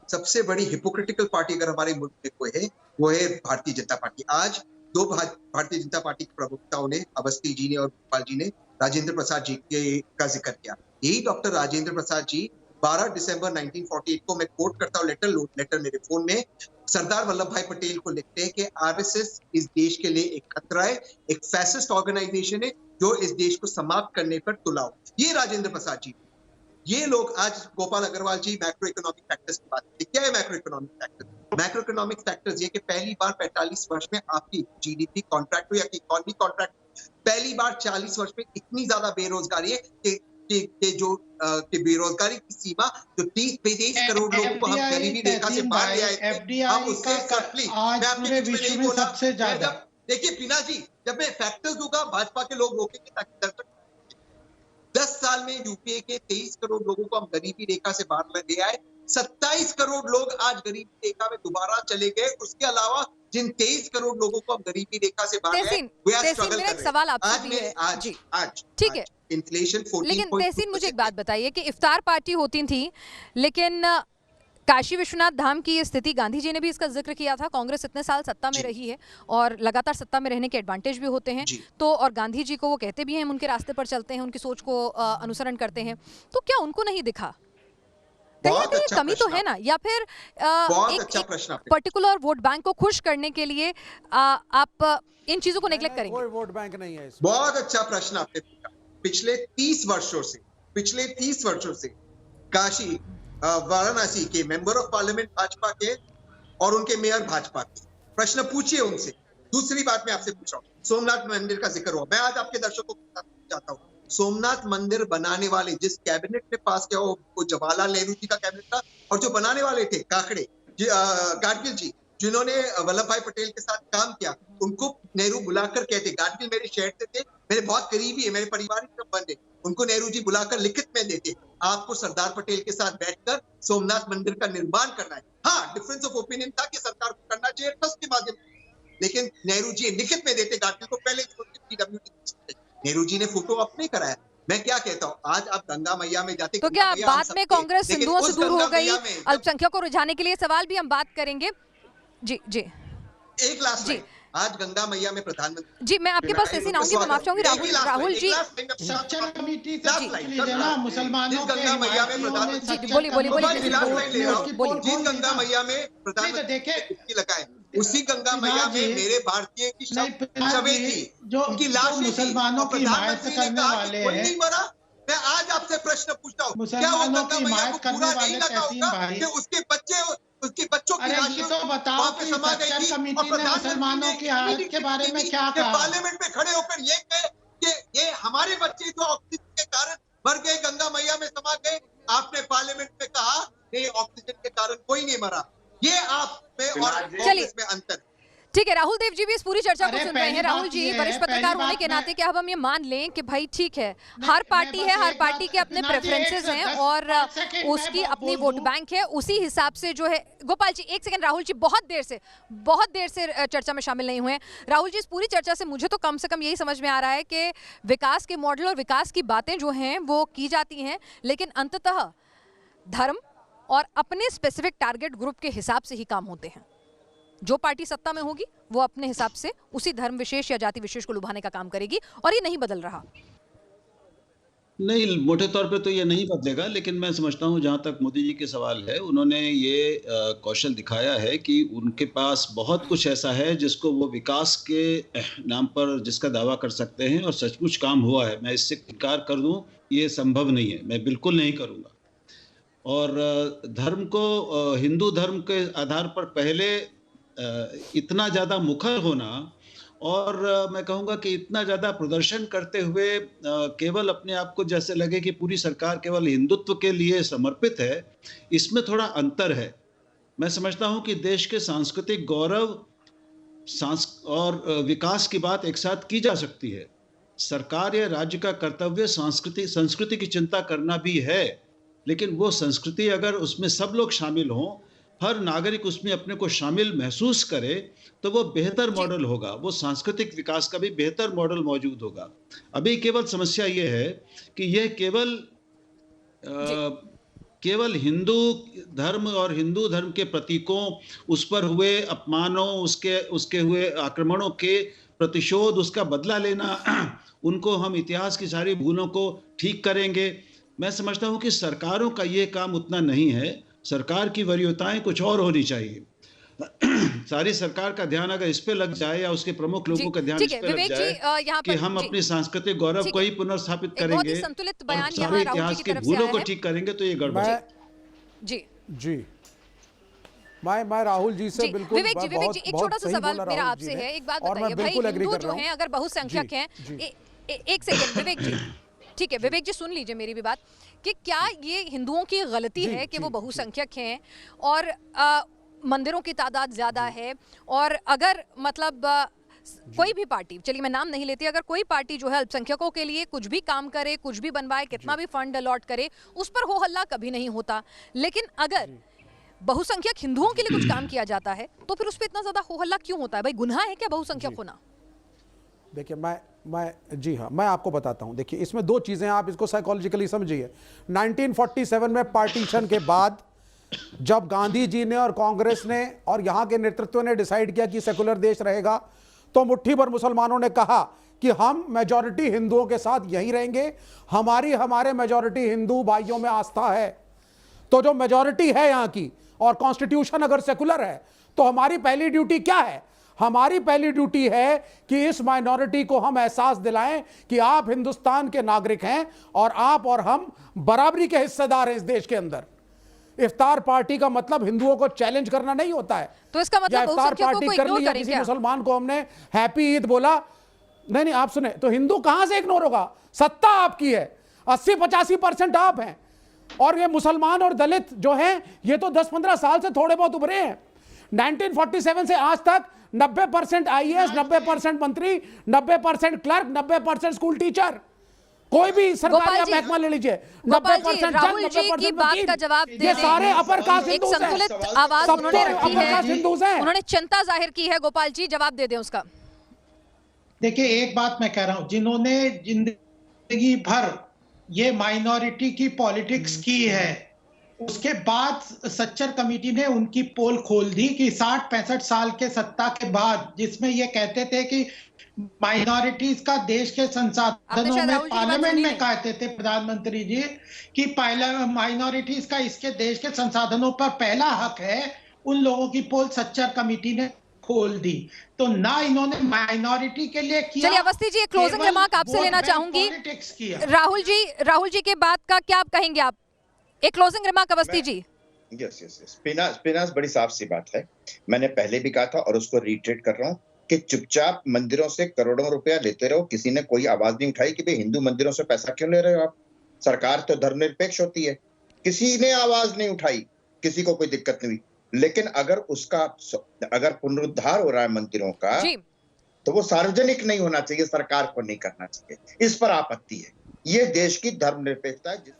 सबसे बड़ी हिपोक्रिटिकल पार्टी अगर हमारे मुल्क में कोई है वो है भारतीय जनता पार्टी। आज दो भारतीय जनता पार्टी के प्रवक्ताओं ने, अवस्थी जी ने और गोपाल जी ने राजेंद्र प्रसाद जी का जिक्र किया। यही डॉक्टर राजेंद्र प्रसाद जी 12 दिसंबर 1948 को, मैं कोट करता हूँ, लेटर मेरे फोन में, सरदार वल्लभ भाई पटेल को लिखते हैं कि आरएसएस इस देश के लिए एक खतरा है, एक फैसिस्ट ऑर्गेनाइजेशन है जो इस देश को समाप्त करने पर तुला हो। ये राजेंद्र प्रसाद जी, ये लोग आज गोपाल अग्रवाल जी मैक्रो इकोनॉमिक फैक्टर्स की बात करते हैं। क्या है macro economic factor? Macro economic factors ये कि पहली बार 45 वर्ष में आपकी जीडीपी कॉन्ट्रैक्ट हो या इकोनॉमी कॉन्ट्रैक्ट, पहली बार 40 वर्ष में इतनी ज्यादा बेरोजगारी है कि बेरोजगारी की सीमा जो 30 करोड़ लोगों को हम गरीबी रेखा से बाहर ले आए थे, हम उससे सप्ली सबसे ज्यादा। देखिए पीना जी, जब मैं फैक्टर्स दूंगा भाजपा के लोग रोकेंगे ताकि 10 साल में यूपीए के 23 करोड़ लोगों को हम गरीबी रेखा से बाहर ले आए, 27 करोड़ लोग आज गरीबी रेखा में दोबारा चले गए। उसके अलावा जिन 23 करोड़ लोगों को हम गरीबी रेखा से बाहर आए, मेरा एक सवाल आपसे भी है। आज ठीक है, इन्फ्लेशन 14। लेकिन तहसीन मुझे एक बात बताइए कि इफ्तार पार्टी होती थी, लेकिन काशी विश्वनाथ धाम की ये स्थिति, गांधी जी ने भी इसका जिक्र किया था। कांग्रेस इतने साल सत्ता में रही है और लगातार सत्ता में रहने के एडवांटेज भी होते हैं, तो और गांधी जी को वो कहते भी हैं, हम उनके रास्ते पर चलते हैं, उनकी सोच को अनुसरण करते हैं, तो क्या उनको नहीं दिखा? कहीं कमी तो है ना, या फिर एक पर्टिकुलर वोट बैंक को खुश करने के लिए आप इन चीजों को नेग्लेक्ट करेंगे? कोई वोट बैंक नहीं है। बहुत अच्छा प्रश्न आपने पूछा। पिछले 30 वर्षों से काशी वाराणसी के मेंबर ऑफ पार्लियामेंट भाजपा के और उनके मेयर भाजपा के, प्रश्न पूछिए उनसे। दूसरी बात मैं आपसे पूछ रहा हूँ, सोमनाथ मंदिर का जिक्र हुआ, मैं आज आपके दर्शकों को बताता हूँ, सोमनाथ मंदिर बनाने वाले जिस कैबिनेट ने पास किया वो जवाहरलाल नेहरू जी का कैबिनेट था, और जो बनाने वाले थे गाडगिल जी, जिन्होंने वल्लभ भाई पटेल के साथ काम किया, उनको नेहरू बुलाकर कहते, गाडगिल मेरे शहर से थे, मेरे बहुत करीबी है, मेरे पारिवारिक संबंध है, उनको नेहरू जी बुलाकर लिखित में देते, आपको सरदार पटेल के साथ बैठकर सोमनाथ मंदिर का निर्माण करना है। हाँ, डिफरेंस ऑफ ओपिनियन था कि सरकार को करना चाहिए ट्रस्ट के माध्यम से, लेकिन नेहरू जी लिखित में देते गाडगिल को, पहले नेहरू जी ने फोटो ऑफ नहीं कराया। मैं क्या कहता हूँ, आज आप गंगा मैया में जाते, तो क्या बाद में कांग्रेस हिंदुओं से दूर हो गई? अल्पसंख्यकों को रुझाने के लिए सवाल भी हम बात करेंगे। जी जी, एक लास्ट जी, आज गंगा मैया में प्रधानमंत्री जी, मैं आपके पास ऐसे आऊंगी, मैं माफ चाहूंगी राहुल जी, मुसलमानों गंगा मैया में प्रधानमंत्री, जिन गंगा मैया में प्रधानमंत्री लगाए, उसी गंगा मैया में मेरे भारतीय की छवि थी, उनकी लाश मुसलमानों की हिमायत करने वाले हैं। मैं आज आपसे प्रश्न पूछता हूँ, क्या वो गंगा मैया को पूरा नहीं लगा होगा कि उसके बच्चों की राशि तो बताओ कि सेक्टर कमेटी ने मुसलमानों की हालत के बारे में क्या कहा? पार्लियामेंट में खड़े होकर ये कहे कि ये हमारे बच्चे जो ऑक्सीजन के कारण मर गए, गंगा मैया में समा गए, आपने पार्लियामेंट में कहा नहीं, ऑक्सीजन के कारण कोई नहीं मरा। ये आप में और कांग्रेस में अंतर। ठीक है, राहुल देव जी भी इस पूरी चर्चा को सुन रहे हैं। राहुल जी, वरिष्ठ पत्रकार होने के नाते क्या अब हम ये मान लें कि भाई ठीक है, हर पार्टी है, हर पार्टी के अपने प्रेफरेंसेस हैं और उसकी अपनी वोट बैंक है, उसी हिसाब से जो है। गोपाल जी एक सेकंड, राहुल जी बहुत देर से चर्चा में शामिल नहीं हुए। राहुल जी, इस पूरी चर्चा से मुझे तो कम से कम यही समझ में आ रहा है कि विकास के मॉडल और विकास की बातें जो हैं वो की जाती हैं, लेकिन अंततः धर्म और अपने स्पेसिफिक टारगेट ग्रुप के हिसाब से ही काम होते हैं। जो पार्टी सत्ता में होगी वो अपने हिसाब से उसी धर्म विशेष या जाति विशेष को लुभाने का काम करेगी, और ये नहीं बदल रहा। नहीं, मोटे तौर पे तो ये नहीं बदलेगा, लेकिन मैं समझता हूँ जहाँ तक मोदी जी के सवाल है, उन्होंने ये कौशल दिखाया है कि उनके पास बहुत कुछ ऐसा है जिसको वो विकास के नाम पर जिसका दावा कर सकते हैं, और सचमुच काम हुआ है। मैं इससे इनकार कर दूँ ये संभव नहीं है, मैं बिल्कुल नहीं करूँगा। और धर्म को, हिंदू धर्म के आधार पर पहले इतना ज़्यादा मुखर होना, और मैं कहूँगा कि इतना ज़्यादा प्रदर्शन करते हुए केवल अपने आप को जैसे लगे कि पूरी सरकार केवल हिंदुत्व के लिए समर्पित है, इसमें थोड़ा अंतर है। मैं समझता हूँ कि देश के सांस्कृतिक गौरव और विकास की बात एक साथ की जा सकती है। सरकार या राज्य का कर्तव्य संस्कृति की चिंता करना भी है, लेकिन वो संस्कृति अगर उसमें सब लोग शामिल हों, हर नागरिक उसमें अपने को शामिल महसूस करे, तो वो बेहतर मॉडल होगा, वो सांस्कृतिक विकास का भी बेहतर मॉडल मौजूद होगा। अभी केवल समस्या ये है कि यह केवल केवल हिंदू धर्म और हिंदू धर्म के प्रतीकों, उस पर हुए अपमानों, उसके हुए आक्रमणों के प्रतिशोध, उसका बदला लेना, उनको हम इतिहास की सारी भूलों को ठीक करेंगे। मैं समझता हूं कि सरकारों का ये काम उतना नहीं है। सरकार की वरीयताएं कुछ और होनी चाहिए। सारी सरकार का ध्यान अगर इस पे लग जाए या उसके प्रमुख लोगों का ध्यान इस पे लग जाए कि हम अपने सांस्कृतिक गौरव को ही पुनर्स्थापित करेंगे और सारे इतिहास की भूलों को ठीक करेंगे तो ये गड़बड़ है। जी जी मैं राहुल जी से बिल्कुल विवेक जी एक छोटा सा सवाल मेरा आपसे है। एक बात बताइए भाई, हिंदू जो हैं अगर बहुसंख्यक हैं, एक सेकंड विवेक जी, ठीक है विवेक जी सुन लीजिए मेरी भी बात, कि क्या ये हिंदुओं की गलती है कि वो बहुसंख्यक हैं और मंदिरों की तादाद ज्यादा है, और अगर मतलब कोई भी पार्टी, चलिए मैं नाम नहीं लेती, अगर कोई पार्टी जो है अल्पसंख्यकों के लिए कुछ भी काम करे, कुछ भी बनवाए, कितना भी फंड अलॉट करे, उस पर हो हल्ला कभी नहीं होता, लेकिन अगर बहुसंख्यक हिंदुओं के लिए कुछ काम किया जाता है तो फिर उस पर इतना ज्यादा हो हल्ला क्यों होता है? भाई गुनाह है क्या बहुसंख्यक होना? देखिए जी हाँ, मैं आपको बताता हूं। देखिए इसमें दो चीजें, आप इसको साइकोलॉजिकली समझिए। 1947 में पार्टीशन के बाद जब गांधी जी ने और कांग्रेस ने और यहां के नेतृत्व ने डिसाइड किया कि सेकुलर देश रहेगा, तो मुट्ठी भर मुसलमानों ने कहा कि हम मेजॉरिटी हिंदुओं के साथ यहीं रहेंगे, हमारे मेजॉरिटी हिंदू भाइयों में आस्था है। तो जो मेजॉरिटी है यहां की, और कॉन्स्टिट्यूशन अगर सेकुलर है, तो हमारी पहली ड्यूटी क्या है? हमारी पहली ड्यूटी है कि इस माइनॉरिटी को हम एहसास दिलाएं कि आप हिंदुस्तान के नागरिक हैं और आप और हम बराबरी के हिस्सेदार हैं इस देश के अंदर। इफ्तार पार्टी का मतलब हिंदुओं को चैलेंज करना नहीं होता है। तो इसका मतलब इफ्तार पार्टी कर ली या किसी मुसलमान को हमने हैप्पी ईद बोला, नहीं आप सुने, तो हिंदू कहां से इग्नोर होगा? सत्ता आपकी है, 80-85% आप हैं, और ये मुसलमान और दलित जो हैं ये तो 10-15 साल से थोड़े बहुत उभरे हैं। 1947 से आज तक 90% IAS, 90% मंत्री, 90% क्लर्क, 90% स्कूल टीचर, कोई भी सरकारी महकमा ले लीजिए, 90% राहुल जी की बात का जवाब दे, ये सारे अपर कास्ट एक संतुलित आवाज उन्होंने रखी है, उन्होंने चिंता जाहिर की है। गोपाल जी जवाब दे दें उसका। देखिए एक बात मैं कह रहा हूं, जिन्होंने जिंदगी भर ये माइनॉरिटी की पॉलिटिक्स की है, उसके बाद सच्चर कमेटी ने उनकी पोल खोल दी कि 60-65 साल के सत्ता के बाद, जिसमें ये कहते थे कि माइनॉरिटीज का देश के संसाधनों में, पार्लियामेंट में कहते थे प्रधानमंत्री जी कि माइनॉरिटीज का इसके देश के संसाधनों पर पहला हक है, उन लोगों की पोल सच्चर कमेटी ने खोल दी। तो ना इन्होंने माइनॉरिटी के लिए किया। चलिए अवस्थी जी, एक क्लोजिंग रिमार्क आपसे लेना चाहूंगी। राहुल जी के बात का क्या आप कहेंगे? आप एक closing remark Awasthi ji. Yes पिनास बड़ी साफ सी बात है। मैंने पहले भी कहा था और उसको रिट्रेट कर रहा हूँ कि चुपचाप मंदिरों से करोड़ों रुपया लेते रहो। किसी ने कोई आवाज नहीं उठाई कि भाई हिंदू मंदिरों से पैसा क्यों ले रहे हो आप? सरकार तो धर्मनिरपेक्ष होती है, किसी ने आवाज नहीं उठाई, किसी को कोई दिक्कत नहीं हुई। लेकिन अगर पुनरुद्धार हो रहा है मंदिरों का, तो वो सार्वजनिक नहीं होना चाहिए, सरकार को नहीं करना चाहिए। इस पर आपत्ति है। ये देश की धर्मनिरपेक्षता है।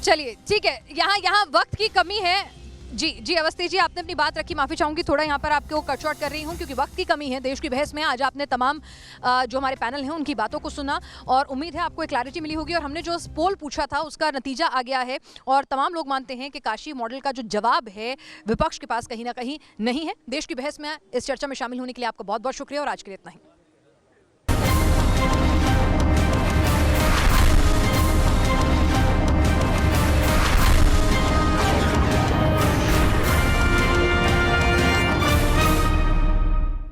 चलिए ठीक है, यहाँ वक्त की कमी है। जी अवस्थी जी, आपने अपनी बात रखी, माफी चाहूंगी थोड़ा यहाँ पर आपको कट शॉर्ट कर रही हूँ क्योंकि वक्त की कमी है। देश की बहस में आज आपने तमाम जो हमारे पैनल हैं उनकी बातों को सुना और उम्मीद है आपको एक क्लैरिटी मिली होगी। और हमने जो पोल पूछा था उसका नतीजा आ गया है और तमाम लोग मानते हैं कि काशी मॉडल का जो जवाब है विपक्ष के पास कहीं ना कहीं नहीं है। देश की बहस में इस चर्चा में शामिल होने के लिए आपका बहुत बहुत शुक्रिया और आज के लिए इतना ही।